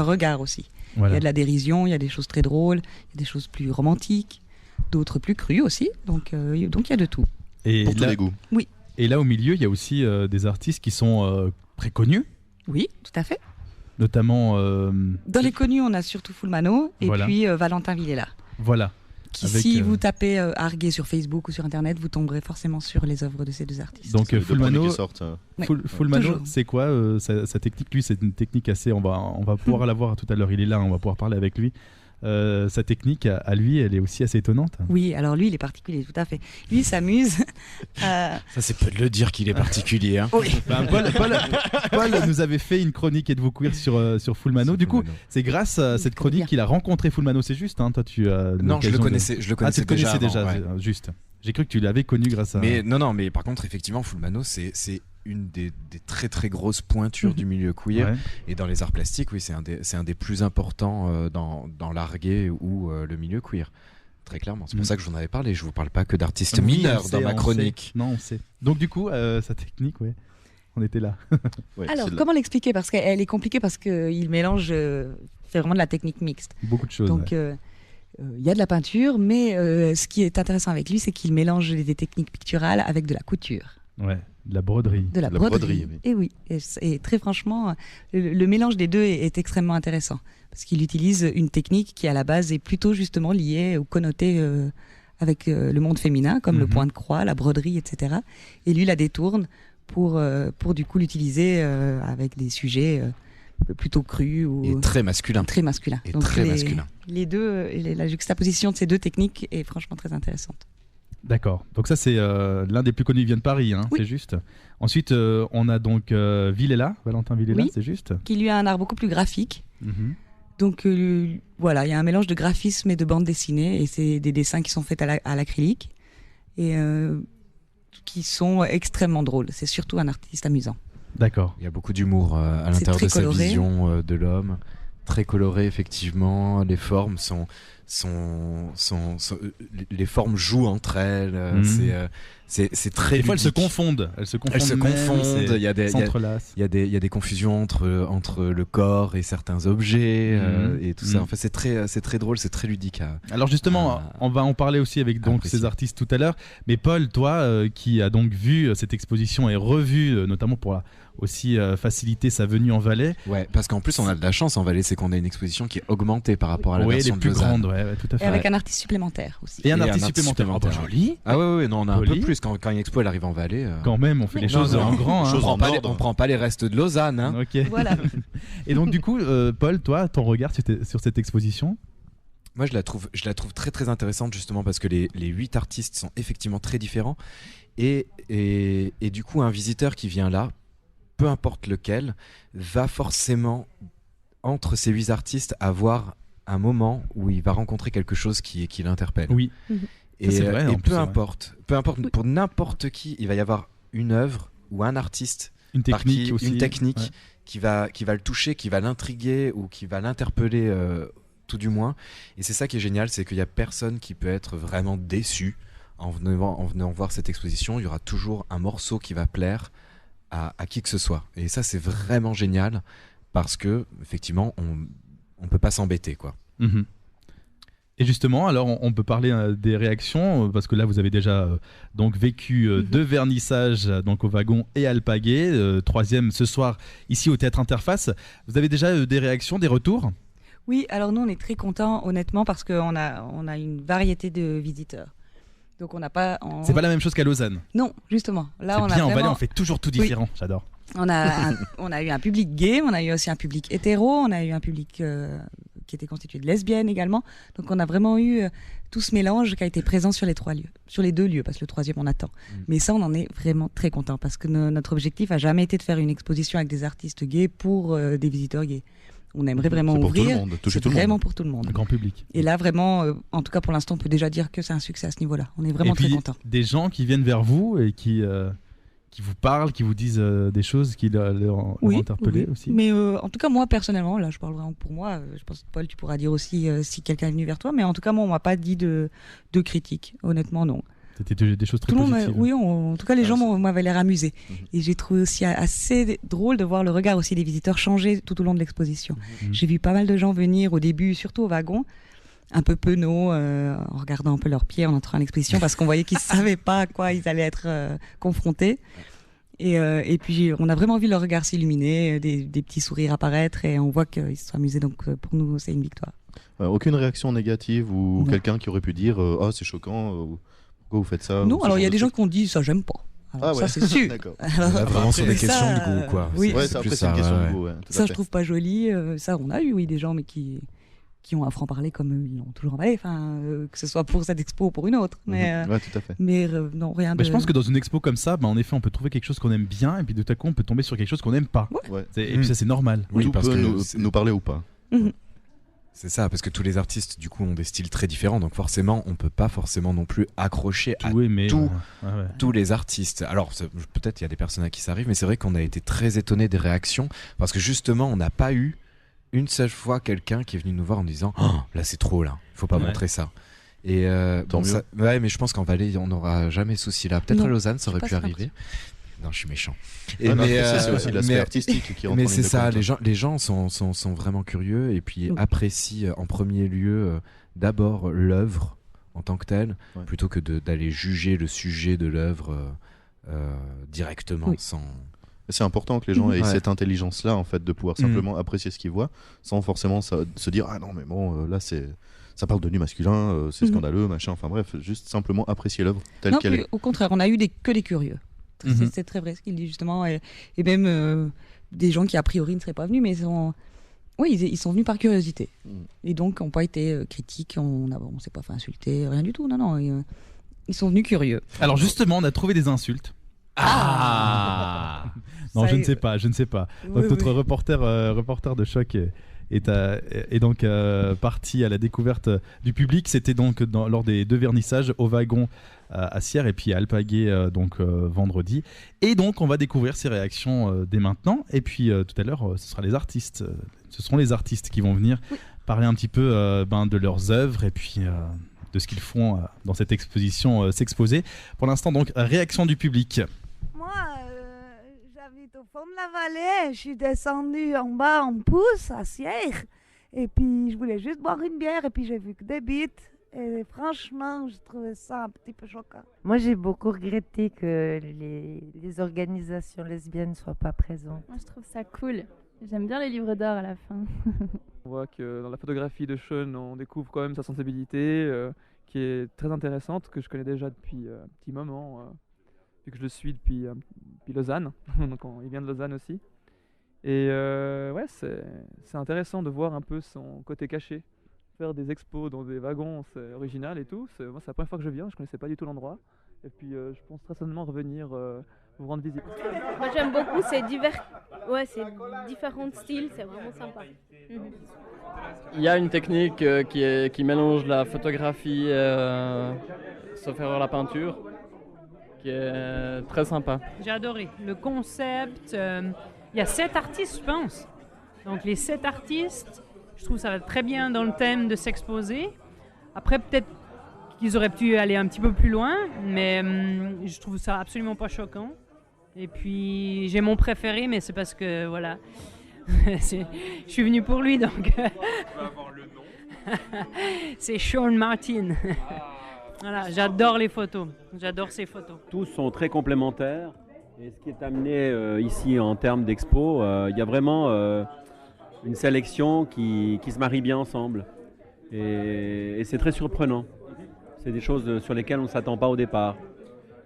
[SPEAKER 4] regards aussi.
[SPEAKER 2] Voilà.
[SPEAKER 4] Il y a de la dérision, il y a des choses très drôles, il y a des choses plus romantiques, d'autres plus crues aussi. Donc il y a de tout.
[SPEAKER 2] Et
[SPEAKER 5] Pour tous
[SPEAKER 2] là,
[SPEAKER 5] les goûts.
[SPEAKER 2] et là au milieu, il y a aussi des artistes qui sont très connus,
[SPEAKER 4] Oui, tout à fait.
[SPEAKER 2] notamment
[SPEAKER 4] Dans les connus, on a surtout Fulmano et
[SPEAKER 2] Voilà.
[SPEAKER 4] puis Valentin Villela.
[SPEAKER 2] voilà.
[SPEAKER 4] Qui,
[SPEAKER 2] Avec,
[SPEAKER 4] si vous tapez Arguet sur Facebook ou sur Internet, vous tomberez forcément sur les œuvres de ces 2 artistes.
[SPEAKER 2] Donc
[SPEAKER 5] C'est les deux premiers
[SPEAKER 2] Fulmano,
[SPEAKER 5] qui sortent.
[SPEAKER 4] Ouais,
[SPEAKER 2] Fulmano,
[SPEAKER 4] toujours.
[SPEAKER 2] c'est quoi sa technique? Lui, c'est une technique assez... On va pouvoir la voir tout à l'heure, il est là, on va pouvoir parler avec lui. Sa technique, à lui, elle est aussi assez étonnante.
[SPEAKER 4] Oui, alors lui, il est particulier, tout à fait. Lui, il s'amuse.
[SPEAKER 3] Ça, c'est peu de le dire qu'il est particulier. Hein.
[SPEAKER 4] Oui.
[SPEAKER 2] Ben, Paul nous avait fait une chronique Êtes-vous queer sur Fulmano. Du coup, c'est grâce à cette
[SPEAKER 4] connaît
[SPEAKER 2] chronique
[SPEAKER 4] bien.
[SPEAKER 2] qu'il a rencontré Fulmano, c'est juste hein, toi, tu as
[SPEAKER 3] Non, je le
[SPEAKER 2] l'occasion
[SPEAKER 3] connaissais,
[SPEAKER 2] de...
[SPEAKER 3] je le
[SPEAKER 2] Ah, tu
[SPEAKER 3] connaissais
[SPEAKER 2] le connaissais déjà,
[SPEAKER 3] avant, ouais.
[SPEAKER 2] juste. J'ai cru que tu l'avais connu grâce à...
[SPEAKER 3] Mais mais par contre, effectivement, Fulmano, c'est une des très très grosses pointures du milieu queer.
[SPEAKER 2] Ouais.
[SPEAKER 3] Et dans les arts plastiques, oui, c'est un des plus importants dans l'art gay ou le milieu queer. Très clairement. C'est pour ça que je vous en avais parlé. Je vous parle pas que d'artistes
[SPEAKER 2] Oui,
[SPEAKER 3] mineurs
[SPEAKER 2] on
[SPEAKER 3] dans
[SPEAKER 2] sait,
[SPEAKER 3] ma
[SPEAKER 2] on
[SPEAKER 3] chronique.
[SPEAKER 2] sait. Non, on sait. Donc du coup, sa technique, ouais, on était là.
[SPEAKER 5] Ouais,
[SPEAKER 4] Alors,
[SPEAKER 5] c'est
[SPEAKER 4] comment l'expliquer? Parce qu'elle est compliquée parce qu'il mélange, c'est vraiment de la technique mixte.
[SPEAKER 2] Beaucoup de choses.
[SPEAKER 4] Donc,
[SPEAKER 2] ouais.
[SPEAKER 4] il y a de la peinture, mais ce qui est intéressant avec lui, c'est qu'il mélange des techniques picturales avec de la couture.
[SPEAKER 2] Ouais, de la broderie.
[SPEAKER 4] De la
[SPEAKER 5] La
[SPEAKER 4] broderie.
[SPEAKER 5] broderie, oui.
[SPEAKER 4] Et oui, et très franchement, le mélange des deux est extrêmement intéressant. Parce qu'il utilise une technique qui, à la base, est plutôt justement liée ou connotée avec le monde féminin, comme le point de croix, la broderie, etc. Et lui la détourne pour du coup l'utiliser avec des sujets plutôt crus ou
[SPEAKER 3] Et très masculin.
[SPEAKER 4] très masculins.
[SPEAKER 3] Et très masculin.
[SPEAKER 4] Les deux, la juxtaposition de ces 2 techniques est franchement très intéressante.
[SPEAKER 2] D'accord. Donc ça, c'est l'un des plus connus. Il vient de Paris, hein,
[SPEAKER 4] Oui.
[SPEAKER 2] c'est juste. Ensuite, on a donc Villela, Valentin Villela,
[SPEAKER 4] Oui.
[SPEAKER 2] c'est juste.
[SPEAKER 4] Qui lui a un art beaucoup plus graphique.
[SPEAKER 2] Mhm.
[SPEAKER 4] Donc voilà, il y a un mélange de graphisme et de bande dessinée, et c'est des dessins qui sont faits à l'acrylique et qui sont extrêmement drôles. C'est surtout un artiste amusant.
[SPEAKER 2] D'accord.
[SPEAKER 3] Il y a beaucoup d'humour à
[SPEAKER 4] C'est
[SPEAKER 3] l'intérieur
[SPEAKER 4] très
[SPEAKER 3] de sa
[SPEAKER 4] coloré.
[SPEAKER 3] vision de l'homme. Très coloré, effectivement. Les formes les formes jouent entre elles. C'est très
[SPEAKER 2] des fois elles se
[SPEAKER 3] ludique.
[SPEAKER 2] confondent. Elles se confondent.
[SPEAKER 3] Il y a des confusions entre le corps et certains objets et tout ça. En fait, c'est très drôle, c'est très ludique.
[SPEAKER 2] Alors justement, on va en parler aussi avec donc ces artistes tout à l'heure. Mais Paul, toi qui as donc vu cette exposition et revu, notamment pour aussi faciliter sa venue en Valais.
[SPEAKER 3] Ouais, parce qu'en plus on a de la chance en Valais, c'est qu'on a une exposition qui est augmentée par rapport à la version
[SPEAKER 2] les plus
[SPEAKER 3] de Lausanne.
[SPEAKER 2] grandes, tout à fait.
[SPEAKER 4] Et avec un artiste supplémentaire aussi.
[SPEAKER 2] Et un artiste supplémentaire. Oh, bah, joli.
[SPEAKER 3] Ah ouais, non, on a un peu plus quand une expo elle arrive en Valais.
[SPEAKER 2] Quand même, on fait les choses en grand.
[SPEAKER 3] On prend pas les restes de Lausanne. Hein.
[SPEAKER 2] Ok.
[SPEAKER 4] Voilà.
[SPEAKER 2] Et donc du coup, Paul, toi, ton regard sur cette exposition?
[SPEAKER 3] Moi, je la trouve très très intéressante justement parce que les 8 artistes sont effectivement très différents et du coup, un visiteur qui vient là, peu importe lequel, va forcément entre ces 8 artistes avoir un moment où il va rencontrer quelque chose qui l'interpelle.
[SPEAKER 2] Oui.
[SPEAKER 3] Et,
[SPEAKER 2] c'est vrai,
[SPEAKER 3] peu importe pour n'importe qui, il va y avoir une œuvre ou un artiste,
[SPEAKER 2] une technique
[SPEAKER 3] qui va le toucher, qui va l'intriguer ou qui va l'interpeller tout du moins. Et c'est ça qui est génial, c'est qu'il y a personne qui peut être vraiment déçu en venant voir cette exposition. Il y aura toujours un morceau qui va plaire à qui que ce soit. Et ça, c'est vraiment génial parce que effectivement, on peut pas s'embêter, quoi.
[SPEAKER 2] Mm-hmm. Et justement, alors on peut parler des réactions parce que là vous avez déjà donc vécu 2 vernissages donc au Wagon et Alpaguet, 3e ce soir ici au Théâtre Interface. Vous avez déjà des réactions, des retours?
[SPEAKER 4] Oui, alors nous on est très contents honnêtement parce qu'on a une variété de visiteurs. Donc on n'a pas.
[SPEAKER 2] C'est pas la même chose qu'à Lausanne.
[SPEAKER 4] Non, justement. Là,
[SPEAKER 2] c'est
[SPEAKER 4] on
[SPEAKER 2] bien,
[SPEAKER 4] a
[SPEAKER 2] en Valais, on fait toujours tout différent. Oui. J'adore.
[SPEAKER 4] On a eu un public gay, on a eu aussi un public hétéro, on a eu un public qui était constitué de lesbiennes également. Donc on a vraiment eu tout ce mélange qui a été présent sur les 3 lieux, sur les 2 lieux, parce que le 3e on attend. Mais ça, on en est vraiment très content parce que notre objectif a jamais été de faire une exposition avec des artistes gays pour des visiteurs gays. On aimerait vraiment ouvrir, c'est vraiment pour tout le monde.
[SPEAKER 2] Le grand public.
[SPEAKER 4] Et là, vraiment, en tout cas pour l'instant, on peut déjà dire que c'est un succès à ce niveau-là. On est vraiment très contents.
[SPEAKER 2] Des gens qui viennent vers vous et qui vous parlent, qui vous disent des choses qui leur interpellé aussi.
[SPEAKER 4] Mais en tout cas, moi, personnellement, là, je parle vraiment pour moi. Je pense que Paul, tu pourras dire aussi si quelqu'un est venu vers toi. Mais en tout cas, moi, on m'a pas dit de critique. Honnêtement, non.
[SPEAKER 2] C'était des choses très positives.
[SPEAKER 4] Oui, en tout cas, les gens m'avaient l'air amusés. Et j'ai trouvé aussi assez drôle de voir le regard aussi des visiteurs changer tout au long de l'exposition. J'ai vu pas mal de gens venir au début, surtout au Wagon, un peu penauds, en regardant un peu leurs pieds en entrant à l'exposition, parce qu'on voyait qu'ils ne savaient pas à quoi ils allaient être confrontés. Et puis, on a vraiment vu leur regard s'illuminer, des petits sourires apparaître, et on voit qu'ils se sont amusés. Donc, pour nous, c'est une victoire.
[SPEAKER 5] Aucune réaction négative ou quelqu'un qui aurait pu dire « Oh, c'est choquant ». Pourquoi vous faites ça?
[SPEAKER 4] Non, alors il y a des gens qui ont dit ça, j'aime pas. Alors, ça, c'est sûr.
[SPEAKER 5] D'accord.
[SPEAKER 3] Vraiment sur des questions de goût, quoi.
[SPEAKER 4] Oui,
[SPEAKER 5] après, c'est une question de goût.
[SPEAKER 4] Ça, je trouve pas joli. Ça, on a eu, des gens, mais qui ont un franc-parler comme ils l'ont toujours emballé, que ce soit pour cette expo ou pour une autre. Mais,
[SPEAKER 5] tout à fait.
[SPEAKER 4] Mais non, rien de.
[SPEAKER 2] Je pense que dans une expo comme ça, en effet, on peut trouver quelque chose qu'on aime bien, et puis de tout à coup, on peut tomber sur quelque chose qu'on n'aime pas.
[SPEAKER 5] Ouais.
[SPEAKER 2] Et puis ça, c'est normal.
[SPEAKER 5] Oui, tout peut nous parler ou pas.
[SPEAKER 3] C'est ça, parce que tous les artistes du coup ont des styles très différents, donc forcément on peut pas forcément non plus accrocher tous les artistes. Alors peut-être il y a des personnes à qui ça arrive, mais c'est vrai qu'on a été très étonnés des réactions, parce que justement on n'a pas eu une seule fois quelqu'un qui est venu nous voir en disant oh, là c'est trop, là il faut pas montrer ça. Et mais je pense qu'en Valais on n'aura jamais ce souci là. Peut-être à Lausanne ça aurait pu arriver. Non, je suis méchant.
[SPEAKER 5] C'est aussi l'aspect artistique qui rentre.
[SPEAKER 3] Mais c'est ça, les gens sont vraiment curieux et puis apprécient en premier lieu d'abord l'œuvre en tant que telle, plutôt que d'aller juger le sujet de l'œuvre directement sans.
[SPEAKER 5] C'est important que les gens aient cette intelligence-là, en fait, de pouvoir simplement apprécier ce qu'ils voient, sans forcément se dire ah non mais bon là ça parle de nu masculin, c'est scandaleux, machin. Enfin bref, juste simplement apprécier l'œuvre telle qu'elle est.
[SPEAKER 4] Au contraire, on a eu que des curieux. C'est très vrai ce qu'il dit justement, et même des gens qui a priori ne seraient pas venus, mais ils sont venus par curiosité, et donc n'ont pas été critiques, on s'est pas fait insulter, rien du tout, non, ils sont venus curieux. Alors
[SPEAKER 2] justement, on a trouvé des insultes. Non, je ne sais pas. Donc notre reporter de choc est donc parti à la découverte du public. C'était donc lors des 2 vernissages au Wagon à Sierre et puis à Alpaguet vendredi. Et donc on va découvrir ces réactions dès maintenant. Et puis tout à l'heure, ce seront les artistes qui vont venir parler un petit peu de leurs œuvres et puis de ce qu'ils font dans cette exposition S'exposer. Pour l'instant, donc, réaction du public.
[SPEAKER 6] Moi, j'habite au fond de la vallée. Je suis descendue en bas en pouce, à Sierre. Et puis, je voulais juste boire une bière. Et puis, j'ai vu que des bites. Et franchement, je trouvais ça un petit peu choquant.
[SPEAKER 7] Moi, j'ai beaucoup regretté que les organisations lesbiennes ne soient pas présentes.
[SPEAKER 8] Moi, je trouve ça cool. J'aime bien les livres d'art à la fin.
[SPEAKER 9] On voit que dans la photographie de Sean, on découvre quand même sa sensibilité qui est très intéressante, que je connais déjà depuis un petit moment, vu que je le suis depuis Lausanne. Donc il vient de Lausanne aussi. Et ouais, c'est intéressant de voir un peu son côté caché. Faire des expos dans des wagons, c'est original et tout. Moi, c'est la première fois que je viens, je connaissais pas du tout l'endroit. Et puis je pense très certainement revenir vous rendre visite.
[SPEAKER 10] Moi j'aime beaucoup, c'est différents styles, c'est vraiment sympa.
[SPEAKER 11] Il y a une technique qui mélange la photographie sauf faire la peinture, qui est très sympa.
[SPEAKER 12] J'ai adoré le concept. Il y a 7 artistes, je pense. Donc les 7 artistes, je trouve que ça va très bien dans le thème de s'exposer. Après, peut-être qu'ils auraient pu aller un petit peu plus loin, mais je trouve ça absolument pas choquant. Et puis, j'ai mon préféré, mais c'est parce que, voilà, je suis venu pour lui, donc... Tu peux avoir le nom. C'est Sean Martin. Voilà, j'adore les photos, j'adore ces photos.
[SPEAKER 13] Tous sont très complémentaires, et ce qui est amené ici en termes d'expo, il y a vraiment une sélection qui se marie bien ensemble. Et c'est très surprenant. C'est des choses sur lesquelles on ne s'attend pas au départ.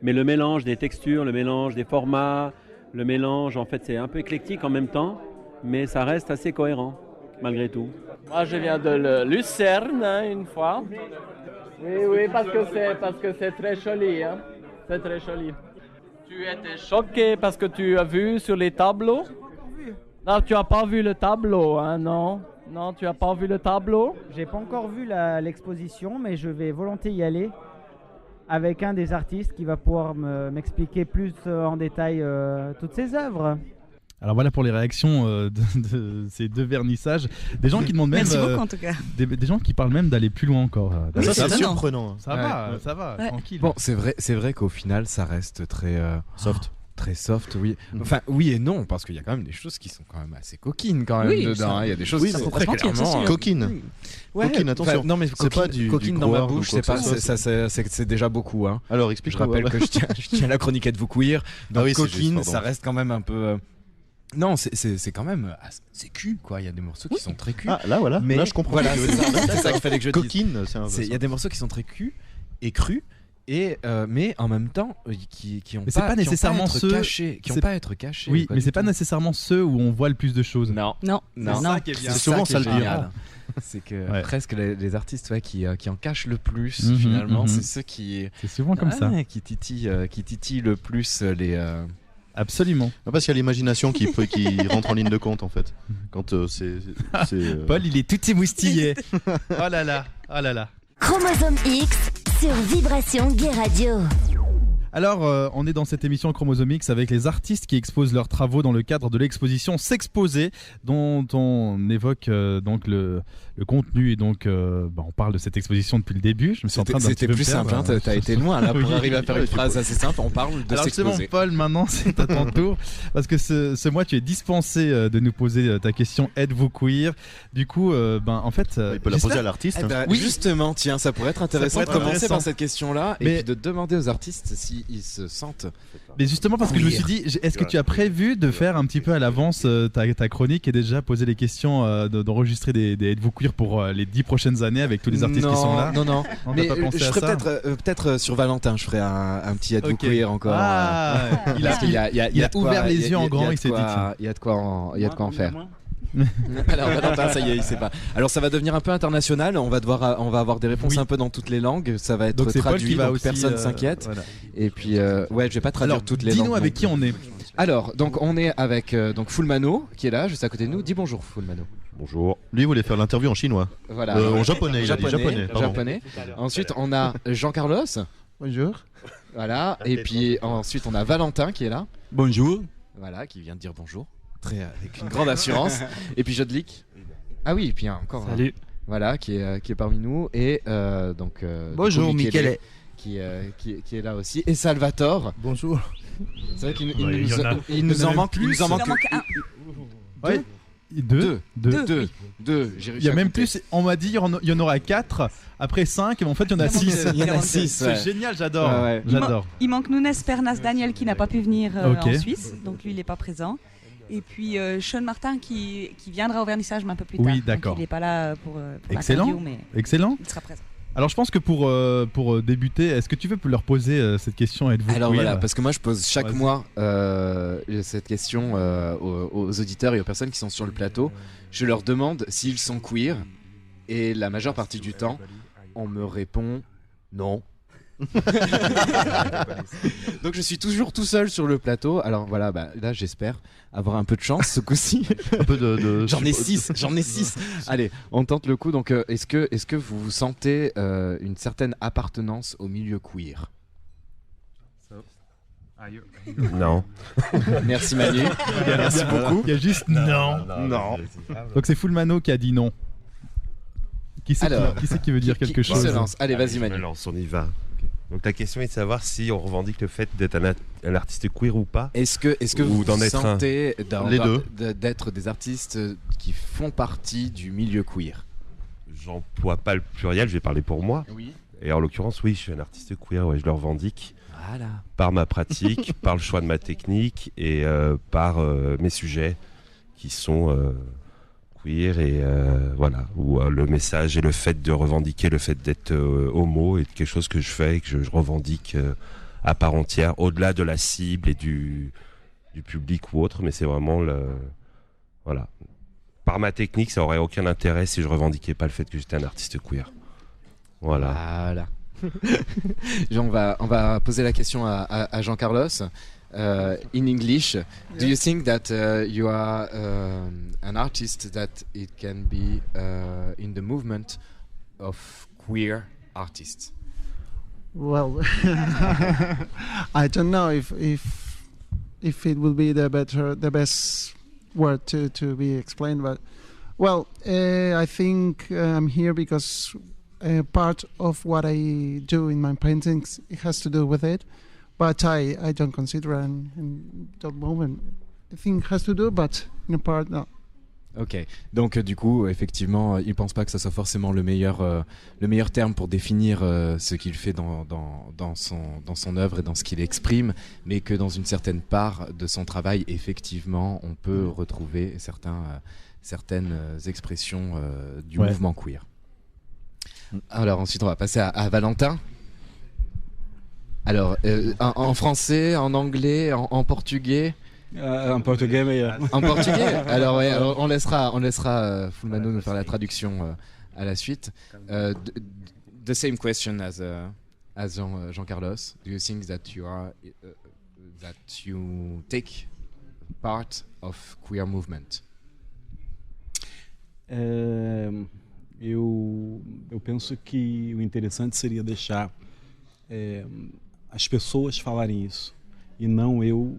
[SPEAKER 13] Mais le mélange des textures, le mélange des formats, le mélange, en fait, c'est un peu éclectique en même temps, mais ça reste assez cohérent, malgré tout.
[SPEAKER 11] Moi, je viens de Lucerne, une fois. Oui, parce que c'est très joli. Hein. C'est très joli. Tu étais choqué parce que tu as vu sur les tableaux? Non, tu n'as pas vu le tableau, hein, non? Non, tu n'as pas vu le tableau?
[SPEAKER 14] J'ai pas encore vu l'exposition, mais je vais volontiers y aller avec un des artistes qui va pouvoir m'expliquer plus en détail toutes ses œuvres.
[SPEAKER 2] Alors voilà pour les réactions de ces 2 vernissages. Des gens qui demandent même...
[SPEAKER 4] Merci beaucoup en tout cas.
[SPEAKER 2] Des gens qui parlent même d'aller plus loin encore.
[SPEAKER 5] Ça c'est surprenant.
[SPEAKER 2] Ça va, tranquille.
[SPEAKER 3] Bon, c'est vrai qu'au final, ça reste très...
[SPEAKER 5] soft.
[SPEAKER 3] Très soft, oui. Enfin, oui et non, parce qu'il y a quand même des choses qui sont quand même assez coquines quand même dedans. Il y a des choses qui sont très clairement...
[SPEAKER 5] Coquines.
[SPEAKER 3] Ouais,
[SPEAKER 5] coquine, attention.
[SPEAKER 3] Non mais
[SPEAKER 5] c'est pas du
[SPEAKER 3] coquine dans ma bouche,
[SPEAKER 5] c'est
[SPEAKER 3] c'est déjà beaucoup. Hein.
[SPEAKER 5] Alors explique.
[SPEAKER 3] Je rappelle que je tiens la chronique Êtes-vous queer. Donc coquine, ça reste quand même un peu... Non, c'est quand même... C'est cul, quoi. Il y a des morceaux qui sont très cul.
[SPEAKER 5] Ah, là, voilà.
[SPEAKER 3] Mais
[SPEAKER 5] là, je comprends.
[SPEAKER 3] Voilà, c'est ça qu'il fallait que je dise.
[SPEAKER 5] Coquine, c'est un peu
[SPEAKER 3] il y a des morceaux qui sont très cul et crus. Et mais en même temps qui ont
[SPEAKER 2] pas nécessairement ceux
[SPEAKER 3] qui n'ont pas à être cachés.
[SPEAKER 2] Oui, mais c'est pas nécessairement ceux où on voit le plus de choses.
[SPEAKER 3] Non.
[SPEAKER 5] C'est souvent ça le pire.
[SPEAKER 3] C'est que presque les artistes qui en cachent le plus finalement, c'est ceux qui
[SPEAKER 2] c'est souvent comme ça
[SPEAKER 3] qui titillent le plus les
[SPEAKER 2] Absolument.
[SPEAKER 5] Parce qu'il y a l'imagination qui rentre en ligne de compte en fait. Quand
[SPEAKER 2] Paul, il est tout émoustillé. Oh là là.
[SPEAKER 1] Chromosome X sur Vibration Gay Radio.
[SPEAKER 2] Alors, on est dans cette émission Chromosome X avec les artistes qui exposent leurs travaux dans le cadre de l'exposition S'exposer, dont on évoque donc le contenu et donc on parle de cette exposition depuis le début. Je me suis en train d'un
[SPEAKER 3] C'était
[SPEAKER 2] petit peu
[SPEAKER 3] plus simple, hein, t'as été loin là pour arriver à faire une phrase assez simple. On parle de
[SPEAKER 2] Alors
[SPEAKER 3] S'exposer.
[SPEAKER 2] C'est bon, Paul, maintenant c'est à ton tour parce que ce mois tu es dispensé de nous poser ta question Êtes-vous queer? Du coup, en fait,
[SPEAKER 5] il peut la poser à l'artiste.
[SPEAKER 3] Oui, justement, tiens, ça pourrait être intéressant de commencer par cette question-là et puis de demander aux artistes si ils se sentent.
[SPEAKER 2] Mais justement parce que je me suis dit, est-ce que tu as prévu de faire un petit peu à l'avance ta chronique et déjà poser les questions, d'enregistrer des Êtes-vous queer pour les 10 prochaines années avec tous les artistes qui sont là?
[SPEAKER 3] Non. Mais
[SPEAKER 2] pas pensé
[SPEAKER 3] je
[SPEAKER 2] à
[SPEAKER 3] ferai
[SPEAKER 2] ça
[SPEAKER 3] peut-être sur Valentin, je ferai un petit Êtes-vous queer encore.
[SPEAKER 2] Il a ouvert les yeux en grand, il s'est dit.
[SPEAKER 3] Il y a de quoi en faire. Alors Valentin, ça y est, il sait pas. Alors ça va devenir un peu international. On va avoir des réponses un peu dans toutes les langues. Ça va être
[SPEAKER 2] donc
[SPEAKER 3] traduit, donc
[SPEAKER 2] aussi,
[SPEAKER 3] personne s'inquiète.
[SPEAKER 2] Voilà.
[SPEAKER 3] Et puis je vais pas traduire toutes les langues.
[SPEAKER 2] Dis-nous avec qui on est.
[SPEAKER 3] Alors donc on est avec donc Fulmano qui est là, juste à côté de nous. Dis bonjour Fulmano.
[SPEAKER 5] Bonjour. Lui il voulait faire l'interview en chinois.
[SPEAKER 3] Voilà.
[SPEAKER 5] En japonais. Japonais.
[SPEAKER 3] Ensuite on a Jean-Carlos.
[SPEAKER 15] Bonjour.
[SPEAKER 3] Voilà. Et puis ensuite on a Valentin qui est là.
[SPEAKER 15] Bonjour.
[SPEAKER 3] Voilà, qui vient de dire bonjour. Avec une grande assurance. Et puis Jodlik. Ah oui, et puis encore.
[SPEAKER 15] Salut.
[SPEAKER 3] voilà, qui est parmi nous, et donc
[SPEAKER 15] bonjour Michele,
[SPEAKER 3] qui est là aussi, et Salvatore.
[SPEAKER 15] Bonjour.
[SPEAKER 3] C'est vrai qu'il nous en manque
[SPEAKER 4] un.
[SPEAKER 2] Ouais. Deux.
[SPEAKER 3] Il
[SPEAKER 2] y a même plus. On m'a dit il y en aura 4, après 5, et en fait il y en a 6.
[SPEAKER 3] Il y en a 6.
[SPEAKER 2] C'est génial, j'adore.
[SPEAKER 3] Ouais.
[SPEAKER 2] J'adore.
[SPEAKER 4] Il manque Nunes Pernas Daniel qui n'a pas pu venir en Suisse, donc lui il n'est pas présent. Et puis Sean Martin qui viendra au vernissage mais un peu plus tard.
[SPEAKER 2] Oui, d'accord.
[SPEAKER 4] Donc il n'est pas là pour
[SPEAKER 2] excellent.
[SPEAKER 4] l'interview, mais
[SPEAKER 2] excellent.
[SPEAKER 4] Il sera présent.
[SPEAKER 2] Alors je pense que pour débuter, est-ce que tu veux leur poser cette question, êtes-vous
[SPEAKER 3] Alors
[SPEAKER 2] queer?
[SPEAKER 3] voilà, parce que moi je pose chaque mois cette question aux auditeurs et aux personnes qui sont sur le plateau. Je leur demande s'ils sont queer, et la majeure partie du temps, on me répond non. Donc je suis toujours tout seul sur le plateau. Alors voilà, là j'espère avoir un peu de chance ce coup-ci.
[SPEAKER 5] Un peu de
[SPEAKER 3] J'en ai 6. Allez, on tente le coup. Donc est-ce que vous sentez une certaine appartenance au milieu queer?
[SPEAKER 16] Non.
[SPEAKER 3] Merci Manu. Merci beaucoup.
[SPEAKER 2] Il y a juste non. Donc c'est Full Mano qui a dit non. Qui c'est qui veut dire quelque chose?
[SPEAKER 3] Qui se lance? Allez, vas-y Manu.
[SPEAKER 16] On y va. Donc ta question est de savoir si on revendique le fait d'être un artiste queer ou pas.
[SPEAKER 3] Est-ce que vous sentez d'être des artistes qui font partie du milieu queer?
[SPEAKER 16] J'emploie pas le pluriel, je vais parler pour moi.
[SPEAKER 3] Oui.
[SPEAKER 16] Et en l'occurrence, oui, je suis un artiste queer, ouais, je le revendique.
[SPEAKER 3] Voilà.
[SPEAKER 16] Par ma pratique, par le choix de ma technique et par mes sujets qui sont queer et voilà, où le message et le fait de revendiquer le fait d'être homo est quelque chose que je fais et que je revendique à part entière, au-delà de la cible et du public ou autre, mais c'est vraiment voilà. Par ma technique, ça aurait aucun intérêt si je revendiquais pas le fait que j'étais un artiste queer. Voilà.
[SPEAKER 3] On va poser la question à Jean-Carlos. In English, do you think that you are an artist that it can be in the movement of queer artists?
[SPEAKER 17] Well, I don't know if it will be the best word to be explained, but well, I think I'm here because part of what I do in my paintings, it has to do with it. But I don't consider in that moment. I think it has to do, but in a part, no.
[SPEAKER 3] Ok, donc du coup, effectivement, il pense pas que ça soit forcément le meilleur terme pour définir ce qu'il fait dans son œuvre et dans ce qu'il exprime, mais que dans une certaine part de son travail, effectivement, on peut retrouver certaines expressions du mouvement queer. Alors ensuite, on va passer à Valentin. Alors, en français, en anglais, en portugais.
[SPEAKER 18] En portugais meilleur.
[SPEAKER 3] En portugais. Alors, on laissera Full Mano nous faire la traduction à la suite. The same question as Jean-Carlos. Do you think that you take part of queer movement?
[SPEAKER 18] Eu penso que o interessante seria deixar as pessoas falarem isso e não eu,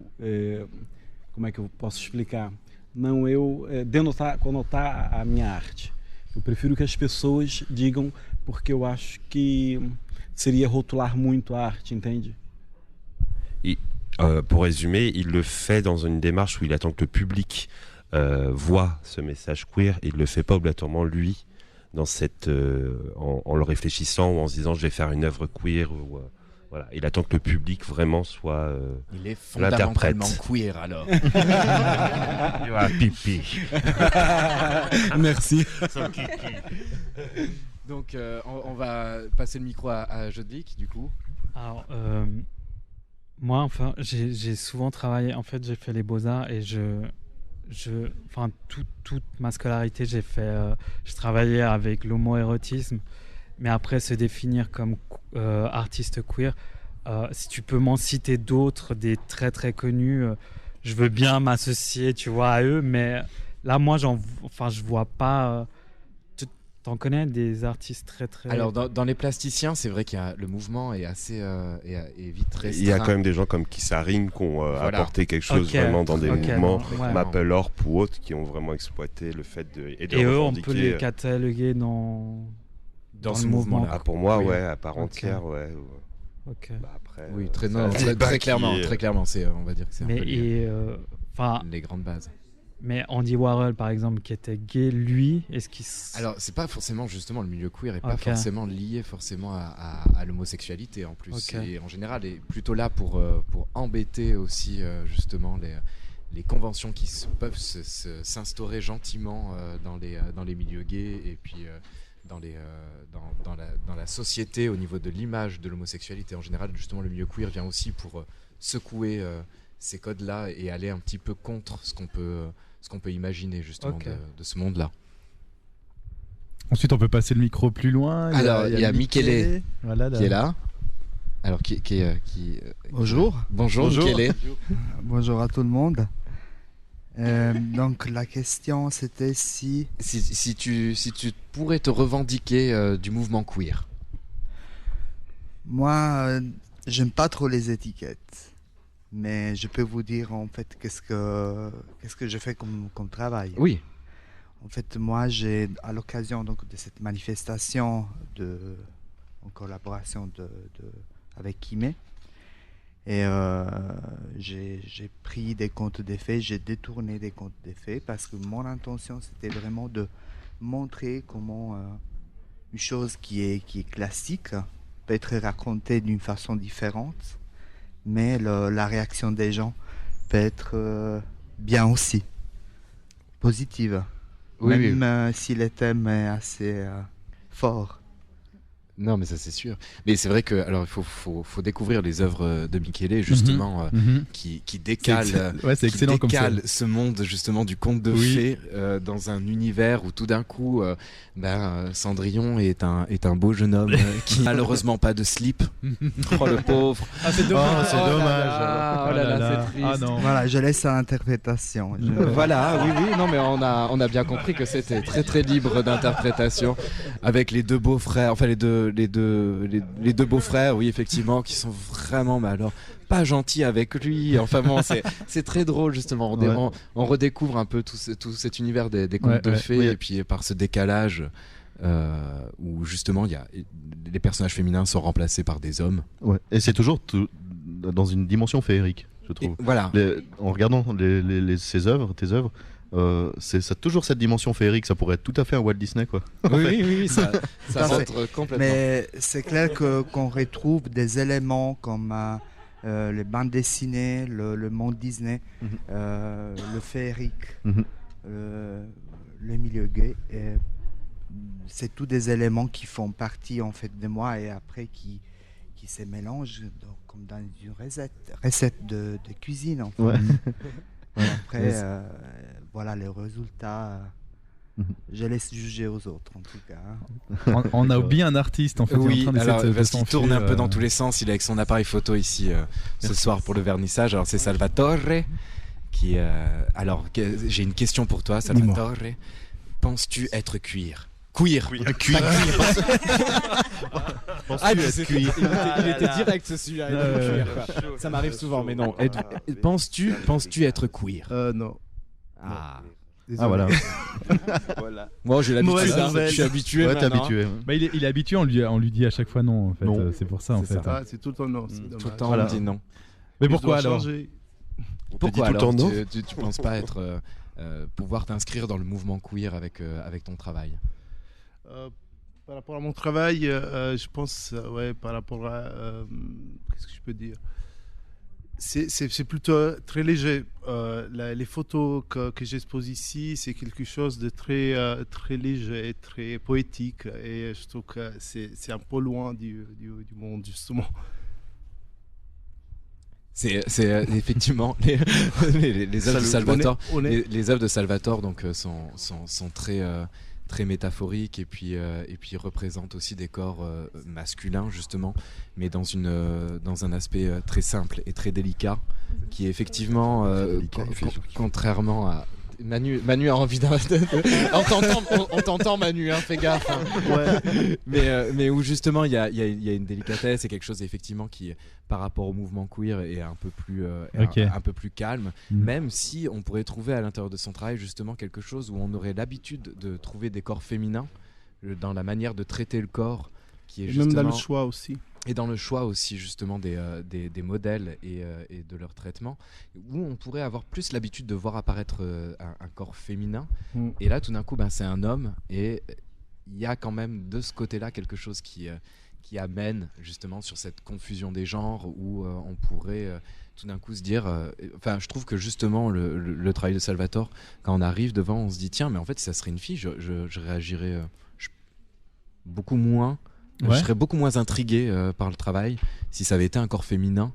[SPEAKER 18] como é que eu posso explicar? Não eu conotar a minha arte. Eu prefiro que as pessoas digam, porque eu acho que seria rotular muito a arte, entende?
[SPEAKER 16] Pour résumer, il le fait dans une démarche où il attend que le public voit ce message queer et il le fait pas obligatoirement lui dans cette en le réfléchissant ou en se disant je vais faire une œuvre queer ou voilà, il attend que le public vraiment soit
[SPEAKER 3] il est fondamentalement queer alors.
[SPEAKER 16] Pipi.
[SPEAKER 18] Merci.
[SPEAKER 3] Donc on va passer le micro à Jodvik du coup.
[SPEAKER 19] Alors moi enfin j'ai souvent travaillé, en fait j'ai fait les beaux-arts et enfin toute ma scolarité j'ai travaillais avec l'homo-érotisme, mais après se définir comme artiste queer, si tu peux m'en citer d'autres, des très très connus, je veux bien m'associer, tu vois, à eux, mais là moi je vois pas T'en connais des artistes très...
[SPEAKER 3] Alors, dans les plasticiens, c'est vrai qu'il y a le mouvement est assez est vite restreint.
[SPEAKER 16] Il y a quand même des gens comme Kissaring qui ont apporté quelque chose vraiment dans des mouvements, Maple Orp ou autres, qui ont vraiment exploité le fait de
[SPEAKER 19] et eux, on peut les cataloguer dans
[SPEAKER 3] ce
[SPEAKER 19] le mouvement.
[SPEAKER 16] Ah, pour moi, à part entière, ouais.
[SPEAKER 19] Ok.
[SPEAKER 16] Bah, après,
[SPEAKER 3] oui, très clairement, on va dire que c'est un peu les grandes bases.
[SPEAKER 19] Mais Andy Warhol, par exemple, qui était gay, lui, est-ce qu'il...
[SPEAKER 3] Alors, c'est pas forcément, justement, le milieu queer est pas forcément lié forcément à l'homosexualité, en plus. Et en général, est plutôt là pour embêter aussi, justement, les conventions qui peuvent s'instaurer gentiment dans les milieux gays et puis dans la société au niveau de l'image de l'homosexualité. En général, justement, le milieu queer vient aussi pour secouer ces codes-là et aller un petit peu contre ce qu'on peut imaginer justement de ce monde-là.
[SPEAKER 2] Ensuite, on peut passer le micro plus loin.
[SPEAKER 3] Alors, il y a Michele qui est là. Alors,
[SPEAKER 15] Bonjour.
[SPEAKER 3] Bonjour, Michele.
[SPEAKER 15] Bonjour à tout le monde. Donc, la question, c'était si
[SPEAKER 3] tu pourrais te revendiquer du mouvement queer.
[SPEAKER 15] Moi, j'aime pas trop les étiquettes. Mais je peux vous dire en fait qu'est-ce que je fais comme travail.
[SPEAKER 3] Oui.
[SPEAKER 15] En fait, moi, j'ai à l'occasion donc de cette manifestation en collaboration avec Kimé, et j'ai pris des comptes des faits, j'ai détourné des comptes des faits parce que mon intention c'était vraiment de montrer comment une chose qui est classique peut être racontée d'une façon différente. Mais la réaction des gens peut être bien aussi, positive, même si le thème est assez fort.
[SPEAKER 3] Non, mais ça c'est sûr. Mais c'est vrai que alors il faut découvrir les œuvres de Michele justement qui décalent, ce monde justement du conte de fées dans un univers où tout d'un coup Cendrillon est un beau jeune homme qui malheureusement pas de slip. Oh le pauvre.
[SPEAKER 2] Ah c'est dommage.
[SPEAKER 3] C'est triste.
[SPEAKER 2] Ah non.
[SPEAKER 15] Voilà, je laisse à l'interprétation.
[SPEAKER 3] Voilà, oui, non mais on a bien compris que c'était très très libre d'interprétation avec les deux beaux-frères, enfin les deux beaux-frères, oui effectivement, qui sont vraiment pas gentils avec lui. Enfin bon, c'est très drôle justement. On redécouvre un peu tout cet univers des contes de fées et puis par ce décalage où justement les personnages féminins sont remplacés par des hommes.
[SPEAKER 5] Ouais. Et c'est toujours dans une dimension féerique, je trouve.
[SPEAKER 3] Et voilà.
[SPEAKER 5] En regardant tes œuvres, ça a toujours cette dimension féerique. Ça pourrait être tout à fait un Walt Disney, quoi.
[SPEAKER 3] Oui, ça rentre complètement.
[SPEAKER 15] Mais c'est clair qu'on retrouve des éléments comme les bandes dessinées, le monde Disney, le féerique, le milieu gay. C'est tous des éléments qui font partie en fait de moi et après qui se mélangent comme dans une recette de cuisine en fait.
[SPEAKER 5] Ouais.
[SPEAKER 15] Après, voilà les résultats. Je laisse juger aux autres en tout cas.
[SPEAKER 2] On a oublié un artiste en fait.
[SPEAKER 3] Oui,
[SPEAKER 2] il est en train
[SPEAKER 3] alors parce qu'il tourne un peu dans tous les sens. Il est avec son appareil photo ici ce soir pour le vernissage. Alors c'est Salvatore qui. Alors j'ai une question pour toi, Salvatore. Penses-tu être queer? Queer. Il était direct celui-là. Ça m'arrive souvent, mais non. Penses-tu être queer?
[SPEAKER 15] Non.
[SPEAKER 3] Ah.
[SPEAKER 5] Voilà.
[SPEAKER 3] Moi j'ai l'habitude, je suis habitué.
[SPEAKER 5] Ouais, t'es habitué.
[SPEAKER 2] Bah, il est habitué, on lui dit à chaque fois non en fait. C'est pour ça en fait.
[SPEAKER 15] C'est tout le temps non.
[SPEAKER 3] Tout le temps on dit non.
[SPEAKER 2] Mais pourquoi alors?
[SPEAKER 3] Pourquoi alors tu penses pas être pouvoir t'inscrire dans le mouvement queer avec ton travail?
[SPEAKER 15] Par rapport à mon travail, je pense, par rapport à qu'est-ce que je peux dire? C'est plutôt très léger. Les photos que j'expose ici, c'est quelque chose de très léger, très poétique, et je trouve que c'est un peu loin du monde justement.
[SPEAKER 3] C'est effectivement les œuvres de Salvatore. Les œuvres de Salvatore donc sont très métaphoriques et puis représentent aussi des corps masculins justement, mais dans un aspect très simple et très délicat, qui est effectivement contrairement à Manu a envie on t'entend Manu, hein, fais gaffe. Hein. Ouais. Mais où justement il y a une délicatesse et quelque chose effectivement qui, par rapport au mouvement queer, est un peu plus calme. Même si on pourrait trouver à l'intérieur de son travail justement quelque chose où on aurait l'habitude de trouver des corps féminins dans la manière de traiter le corps, qui est justement...
[SPEAKER 20] Même dans le choix aussi.
[SPEAKER 3] Et dans le choix aussi justement des modèles et de leur traitement, où on pourrait avoir plus l'habitude de voir apparaître un corps féminin. Et là tout d'un coup c'est un homme, et il y a quand même de ce côté-là quelque chose qui amène justement sur cette confusion des genres, où on pourrait tout d'un coup se dire... je trouve que justement le travail de Salvatore, quand on arrive devant, on se dit tiens, mais en fait si ça serait une fille, je réagirais beaucoup moins. Je serais beaucoup moins intrigué par le travail si ça avait été un corps féminin,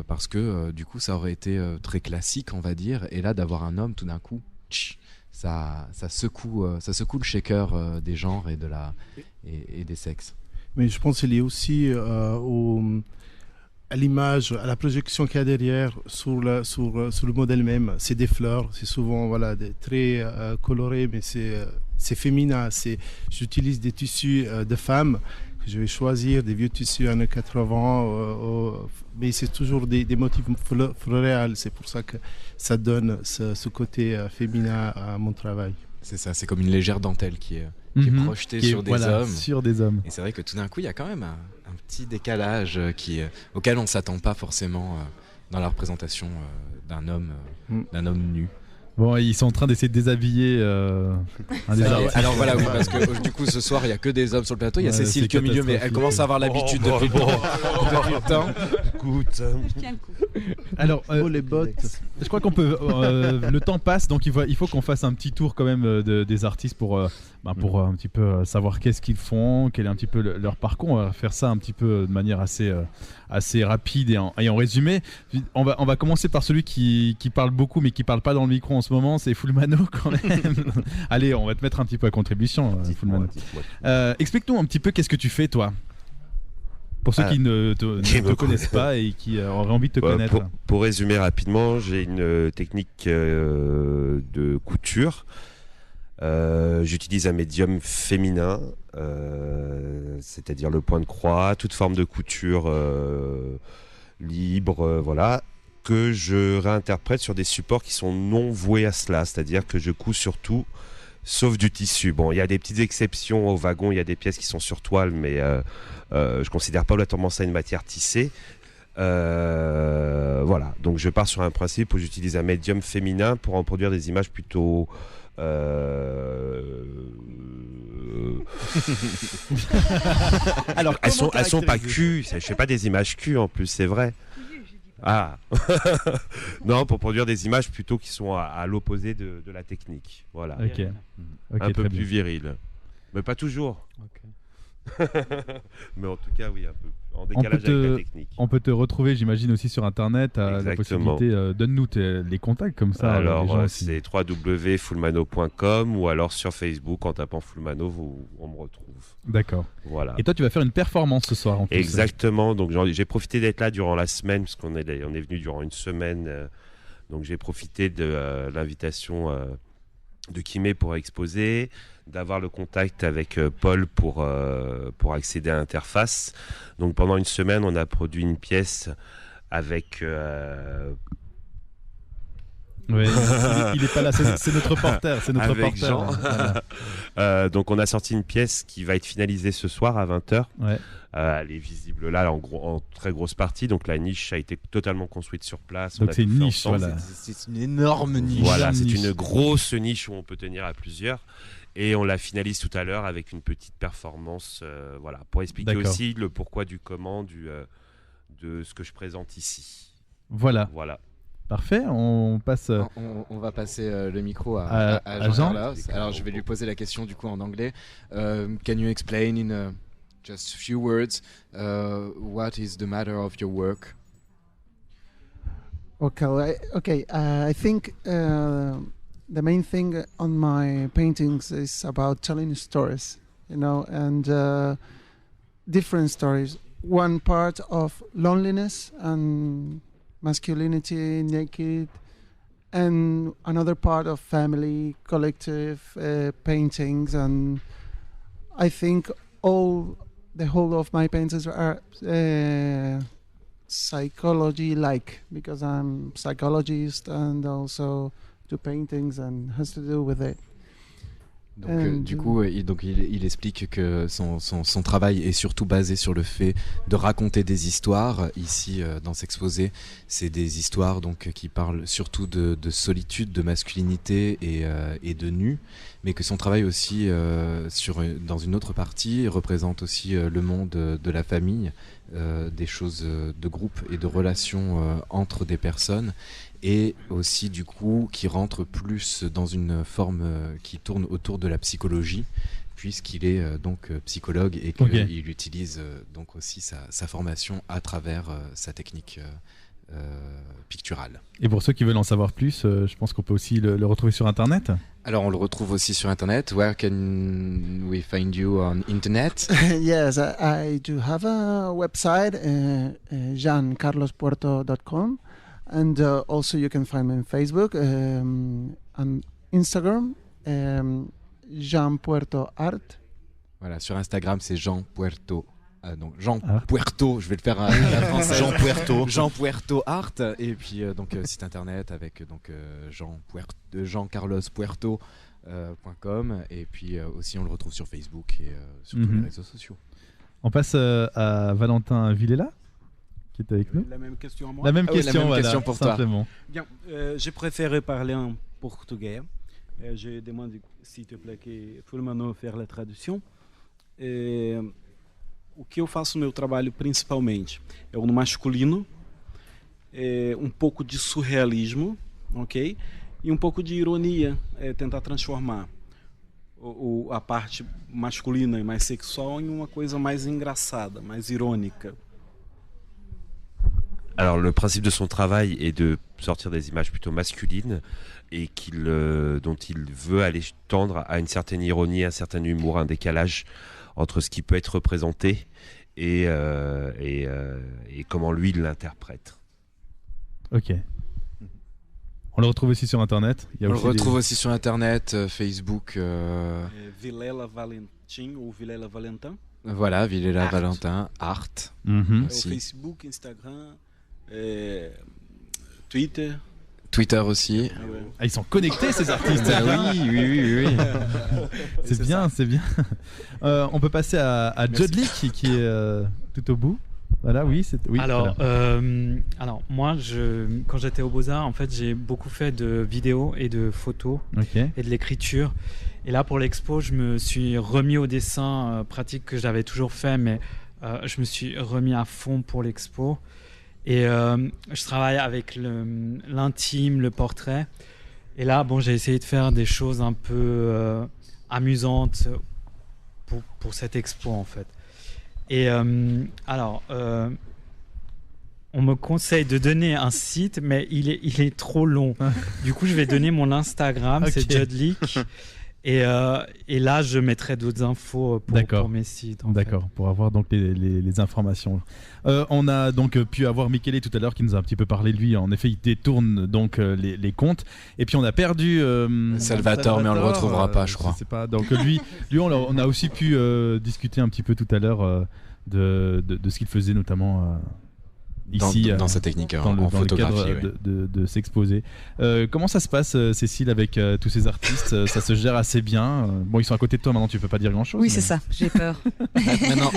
[SPEAKER 3] parce que du coup ça aurait été très classique, on va dire, et là d'avoir un homme tout d'un coup, ça secoue le shaker des genres et des sexes.
[SPEAKER 20] Mais je pense qu'il y a aussi à l'image, à la projection qu'il y a derrière sur le modèle même. C'est des fleurs, c'est souvent très coloré, mais c'est féminin. J'utilise des tissus de femmes que je vais choisir, des vieux tissus années 80, mais c'est toujours des motifs floréals. C'est pour ça que ça donne ce côté féminin à mon travail.
[SPEAKER 3] C'est ça, c'est comme une légère dentelle qui est projetée sur des hommes. Et c'est vrai que tout d'un coup, il y a quand même un petit décalage auquel on ne s'attend pas forcément dans la représentation d'un homme nu.
[SPEAKER 2] Bon, ils sont en train d'essayer de déshabiller
[SPEAKER 3] alors voilà, oui, parce que du coup ce soir il n'y a que des hommes sur le plateau. Il y a Cécile qui est au milieu, mais elle commence à avoir l'habitude depuis le temps.
[SPEAKER 20] Écoute.
[SPEAKER 2] Alors,
[SPEAKER 20] les bottes.
[SPEAKER 2] Je crois qu'on peut. Le temps passe, donc il faut qu'on fasse un petit tour quand même des artistes pour un petit peu savoir qu'est-ce qu'ils font, quel est un petit peu leur parcours. On va faire ça un petit peu de manière assez rapide et en résumé. On va commencer par celui qui parle beaucoup mais qui parle pas dans le micro en ce moment, c'est Fulmano quand même. Allez, on va te mettre un petit peu à contribution, Fulmano. Explique-nous un petit peu qu'est-ce que tu fais toi, pour ceux qui ne te connaissent pas et qui auraient envie de te connaître.
[SPEAKER 16] Pour résumer rapidement, j'ai une technique de couture. J'utilise un médium féminin, c'est-à-dire le point de croix, toute forme de couture libre, que je réinterprète sur des supports qui sont non voués à cela, c'est-à-dire que je couds sur tout sauf du tissu. Bon, il y a des petites exceptions au wagon, il y a des pièces qui sont sur toile, mais je considère pas obligatoirement ça une matière tissée. Donc je pars sur un principe où j'utilise un médium féminin pour en produire des images plutôt
[SPEAKER 2] alors
[SPEAKER 16] elles sont pas cues, je fais pas des images cues en plus, c'est vrai. Non, pour produire des images plutôt qui sont à l'opposé de la technique. Voilà. Un peu plus viril, mais pas toujours. Mais en tout cas, oui, un peu en décalage avec la technique.
[SPEAKER 2] On peut te retrouver, j'imagine, aussi sur Internet. La possibilité, donne-nous les contacts comme ça.
[SPEAKER 16] Alors, c'est www.fulmano.com ou alors sur Facebook, en tapant Fulmano, on me retrouve.
[SPEAKER 2] D'accord.
[SPEAKER 16] Voilà.
[SPEAKER 2] Et toi, tu vas faire une performance ce soir en plus.
[SPEAKER 16] Exactement. Donc, j'ai profité d'être là durant la semaine, parce qu'on est venu durant une semaine. Donc, j'ai profité de l'invitation de Kimé pour exposer, d'avoir le contact avec Paul pour accéder à l'interface. Donc pendant une semaine, on a produit une pièce avec...
[SPEAKER 2] Oui, il est pas là, c'est notre reporter. C'est notre
[SPEAKER 16] avec
[SPEAKER 2] reporter.
[SPEAKER 16] Jean. Voilà. Donc on a sorti une pièce qui va être finalisée ce soir à 20h.
[SPEAKER 2] Ouais.
[SPEAKER 16] Elle est visible là en très grosse partie. Donc la niche a été totalement construite sur place.
[SPEAKER 2] Donc c'est une niche, voilà.
[SPEAKER 3] C'est une énorme niche.
[SPEAKER 16] Voilà, c'est une grosse niche où on peut tenir à plusieurs. Et on la finalise tout à l'heure avec une petite performance, pour expliquer aussi le pourquoi du comment de ce que je présente ici.
[SPEAKER 2] Voilà. Parfait, on passe.
[SPEAKER 3] On va passer le micro à Jean. Alors je vais lui poser la question du coup en anglais. Can you explain in just a few words what is the matter of your work?
[SPEAKER 17] Okay. I think the main thing on my paintings is about telling stories, and different stories. One part of loneliness and masculinity, naked, and another part of family, collective paintings, and I think the whole of my paintings are psychology-like, because I'm psychologist and also do paintings and has to do with it.
[SPEAKER 3] Donc, du coup, il explique que son travail est surtout basé sur le fait de raconter des histoires. Ici, dans S'exposer, c'est des histoires donc, qui parlent surtout de solitude, de masculinité et de nu, mais que son travail aussi, dans une autre partie, représente aussi le monde de la famille, des choses de groupe et de relations entre des personnes, et aussi du coup qui rentre plus dans une forme qui tourne autour de la psychologie, puisqu'il est donc psychologue et qu'il utilise donc aussi sa formation à travers sa technique picturale.
[SPEAKER 2] Et pour ceux qui veulent en savoir plus, je pense qu'on peut aussi le retrouver sur Internet.
[SPEAKER 3] Alors on le retrouve aussi sur Internet. Where can we find you on Internet?
[SPEAKER 17] Yes, I do have a website, jeancarlospuerto.com. And also you can find me on Facebook and Instagram, Jean Puerto Art.
[SPEAKER 3] Voilà, sur Instagram c'est Jean Puerto. Donc Jean Puerto, je vais le faire à la française. Jean Puerto Art. Et puis donc site internet avec donc jeancarlospuerto.com. Et puis aussi on le retrouve sur Facebook et sur tous les réseaux sociaux.
[SPEAKER 2] On passe à Valentin Villela, qui est avec nous.
[SPEAKER 18] La même question à moi.
[SPEAKER 2] La même question, voilà,
[SPEAKER 3] question pour
[SPEAKER 2] simplement.
[SPEAKER 18] Bien, j'ai préféré parler en portugais. Je demande, s'il te plaît, que Fulmano fasse la tradução. O que eu faço no meu trabalho principalmente é no masculino, pouco de surrealismo, ok? E pouco de ironia, tentar transformar a parte masculina e mais sexual em uma coisa mais engraçada, mais irônica.
[SPEAKER 16] Alors le principe de son travail est de sortir des images plutôt masculines et dont il veut aller tendre à une certaine ironie, un certain humour, un décalage entre ce qui peut être représenté et comment lui il l'interprète.
[SPEAKER 2] Ok. On le retrouve aussi sur Internet.
[SPEAKER 3] On le retrouve aussi sur Internet, Facebook.
[SPEAKER 18] Vilela Valentin ou Vilela Valentin.
[SPEAKER 3] Voilà, Vilela Valentin, Art.
[SPEAKER 18] Aussi. Facebook, Instagram, Twitter.
[SPEAKER 3] Twitter aussi.
[SPEAKER 2] Ah ouais. Ah, ils sont connectés ces artistes.
[SPEAKER 3] Oui.
[SPEAKER 2] C'est bien. On peut passer à Jodlik qui est tout au bout. Voilà, oui.
[SPEAKER 19] Alors moi, quand j'étais au Beaux-Arts, en fait, j'ai beaucoup fait de vidéos et de photos et de l'écriture. Et là, pour l'expo, je me suis remis au dessin pratique que j'avais toujours fait, mais je me suis remis à fond pour l'expo. Et je travaille avec l'intime, le portrait. Et là, j'ai essayé de faire des choses un peu amusantes pour cette expo, en fait. Et on me conseille de donner un site, mais il est trop long. Du coup, je vais donner mon Instagram, c'est Jodlik. Et là, je mettrai d'autres infos pour mes sites.
[SPEAKER 2] D'accord, pour avoir donc les informations. On a donc pu avoir Michele tout à l'heure qui nous a un petit peu parlé de lui. En effet, il détourne donc les comptes. Et puis on a perdu
[SPEAKER 3] Salvatore, mais on le retrouvera pas, je crois.
[SPEAKER 2] Je sais pas. Donc lui on a aussi pu discuter un petit peu tout à l'heure de ce qu'il faisait notamment. Ici,
[SPEAKER 3] dans sa technique
[SPEAKER 2] dans
[SPEAKER 3] en photographie,
[SPEAKER 2] le cadre de s'exposer. Comment ça se passe, Cécile, avec tous ces artistes? Ça se gère assez bien. Bon, ils sont à côté de toi maintenant, tu peux pas dire grand-chose.
[SPEAKER 4] Oui, c'est ça, j'ai peur.
[SPEAKER 5] Maintenant,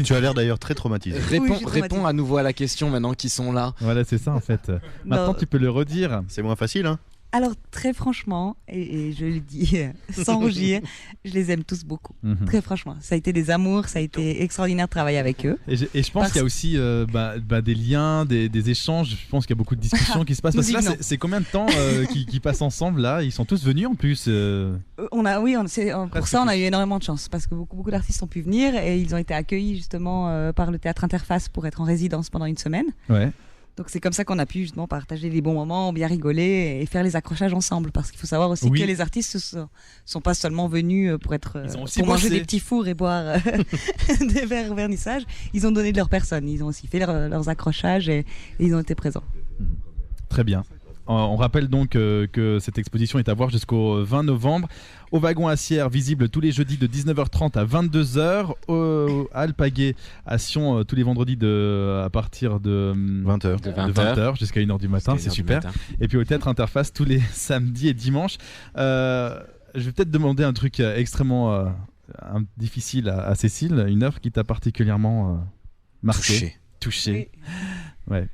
[SPEAKER 5] tu as l'air d'ailleurs très traumatisé.
[SPEAKER 3] Réponds à nouveau à la question maintenant qu'ils sont là.
[SPEAKER 2] Voilà, c'est ça en fait. Maintenant, tu peux le redire.
[SPEAKER 5] C'est moins facile, hein.
[SPEAKER 4] Alors, très franchement, et je le dis sans rougir, je les aime tous beaucoup. Très franchement. Ça a été des amours, ça a été extraordinaire de travailler avec eux.
[SPEAKER 2] Et je pense qu'il y a aussi des liens, des échanges. Je pense qu'il y a beaucoup de discussions qui se passent. Parce que là, c'est combien de temps qui passent ensemble là? Ils sont tous venus en plus.
[SPEAKER 4] Pour ça, on a eu énormément de chance. Parce que beaucoup d'artistes ont pu venir et ils ont été accueillis justement par le Théâtre Interface pour être en résidence pendant une semaine.
[SPEAKER 2] Ouais.
[SPEAKER 4] Donc c'est comme ça qu'on a pu justement partager les bons moments, bien rigoler et faire les accrochages ensemble. Parce qu'il faut savoir aussi que les artistes ne sont pas seulement venus pour manger des petits fours et boire des verres vernissage. Ils ont donné de leur personne. Ils ont aussi fait leurs accrochages et ils ont été présents.
[SPEAKER 2] Très bien. On rappelle donc que cette exposition est à voir jusqu'au 20 novembre au Wagon à Sierre, visible tous les jeudis de 19h30 à 22h, à Alpaguet à Sion tous les vendredis à partir de 20h jusqu'à 1h du matin, c'est super. Et puis au Théâtre Interface tous les samedis et dimanches. Je vais peut-être demander un truc extrêmement difficile à Cécile, une œuvre qui t'a particulièrement marqué, touché. Oui. Ouais.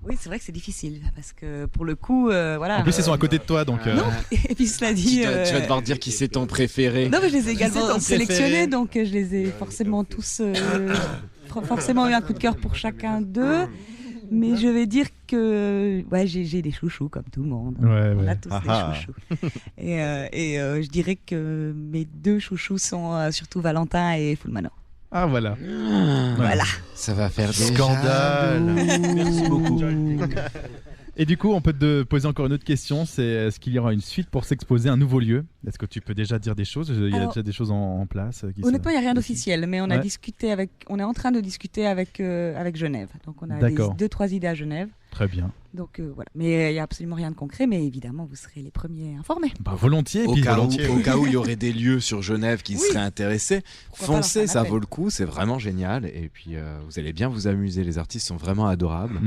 [SPEAKER 4] Oui, c'est vrai que c'est difficile parce que pour le coup, voilà.
[SPEAKER 2] En plus, ils sont à côté de toi, donc.
[SPEAKER 4] Non. Et puis cela dit,
[SPEAKER 3] tu vas devoir dire qui c'est ton préféré.
[SPEAKER 4] Non, mais je les ai également sélectionnés, donc je les ai forcément tous, forcément eu un coup de cœur pour chacun d'eux. Mais je vais dire que j'ai des chouchous comme tout le monde. On a tous des chouchous. Et je dirais que mes 2 chouchous sont surtout Valentin et Fulmano.
[SPEAKER 2] Ah voilà.
[SPEAKER 4] Voilà.
[SPEAKER 3] Ça va faire des
[SPEAKER 5] scandales.
[SPEAKER 2] Merci beaucoup. Et du coup, on peut te poser encore une autre question, c'est est-ce qu'il y aura une suite pour s'exposer un nouveau lieu ? Est-ce que tu peux déjà dire des choses ? Il y a déjà des choses en place
[SPEAKER 4] honnêtement, il n'y a rien d'officiel, mais on a discuté on est en train de discuter avec Genève. Donc on a 2-3 idées à Genève.
[SPEAKER 2] Très bien.
[SPEAKER 4] Donc voilà, mais il n'y a absolument rien de concret, mais évidemment vous serez les premiers informés.
[SPEAKER 2] Volontiers.
[SPEAKER 3] Au cas où il y aurait des lieux sur Genève qui seraient intéressés, foncez, ça vaut le coup, c'est vraiment génial. Et puis vous allez bien vous amuser, les artistes sont vraiment adorables.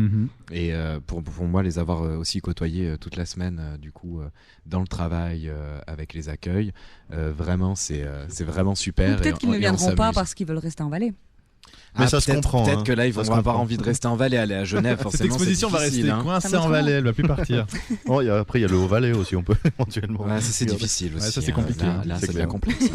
[SPEAKER 3] Et pour moi, les avoir aussi côtoyés toute la semaine, du coup, dans le travail avec les accueils, vraiment c'est vraiment super.
[SPEAKER 4] Ou peut-être qu'ils ne viendront pas parce qu'ils veulent rester en Valais.
[SPEAKER 5] Mais ça se comprend.
[SPEAKER 3] Peut-être que là, ils vont avoir envie de rester en Valais, aller à Genève. Forcément,
[SPEAKER 2] cette exposition va rester coincée en Valais, elle va plus partir.
[SPEAKER 5] Après, il y a le Haut-Valais aussi, on peut éventuellement.
[SPEAKER 3] Ouais, ça c'est difficile aussi.
[SPEAKER 2] Ça c'est compliqué.
[SPEAKER 3] Là ça devient complexe.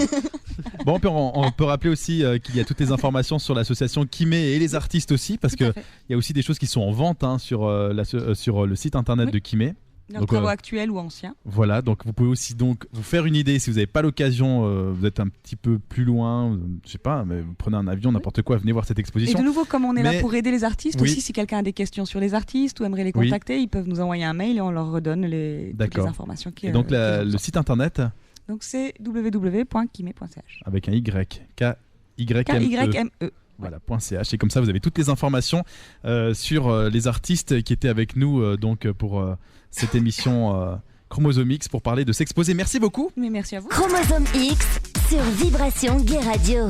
[SPEAKER 2] Bon, on peut rappeler aussi qu'il y a toutes les informations sur l'association Kimé et les artistes aussi, parce qu'il y a aussi des choses qui sont en vente sur le site internet de Kimé.
[SPEAKER 4] Donc, travaux actuels ou anciens.
[SPEAKER 2] Voilà, donc vous pouvez aussi vous faire une idée si vous n'avez pas l'occasion, vous êtes un petit peu plus loin, je sais pas, mais vous prenez un avion, n'importe quoi, venez voir cette exposition.
[SPEAKER 4] Et de nouveau, comme on est là pour aider les artistes aussi, si quelqu'un a des questions sur les artistes ou aimerait les contacter, ils peuvent nous envoyer un mail et on leur redonne toutes les informations.
[SPEAKER 2] Et donc le site internet
[SPEAKER 4] donc c'est www.kimé.ch.
[SPEAKER 2] avec un Y, K-Y-M-E. Voilà, .ch, et comme ça vous avez toutes les informations sur les artistes qui étaient avec nous donc pour cette émission Chromosome X pour parler de s'exposer. Merci beaucoup.
[SPEAKER 4] Mais merci à vous.
[SPEAKER 1] Chromosome X sur Vibration Gay Radio.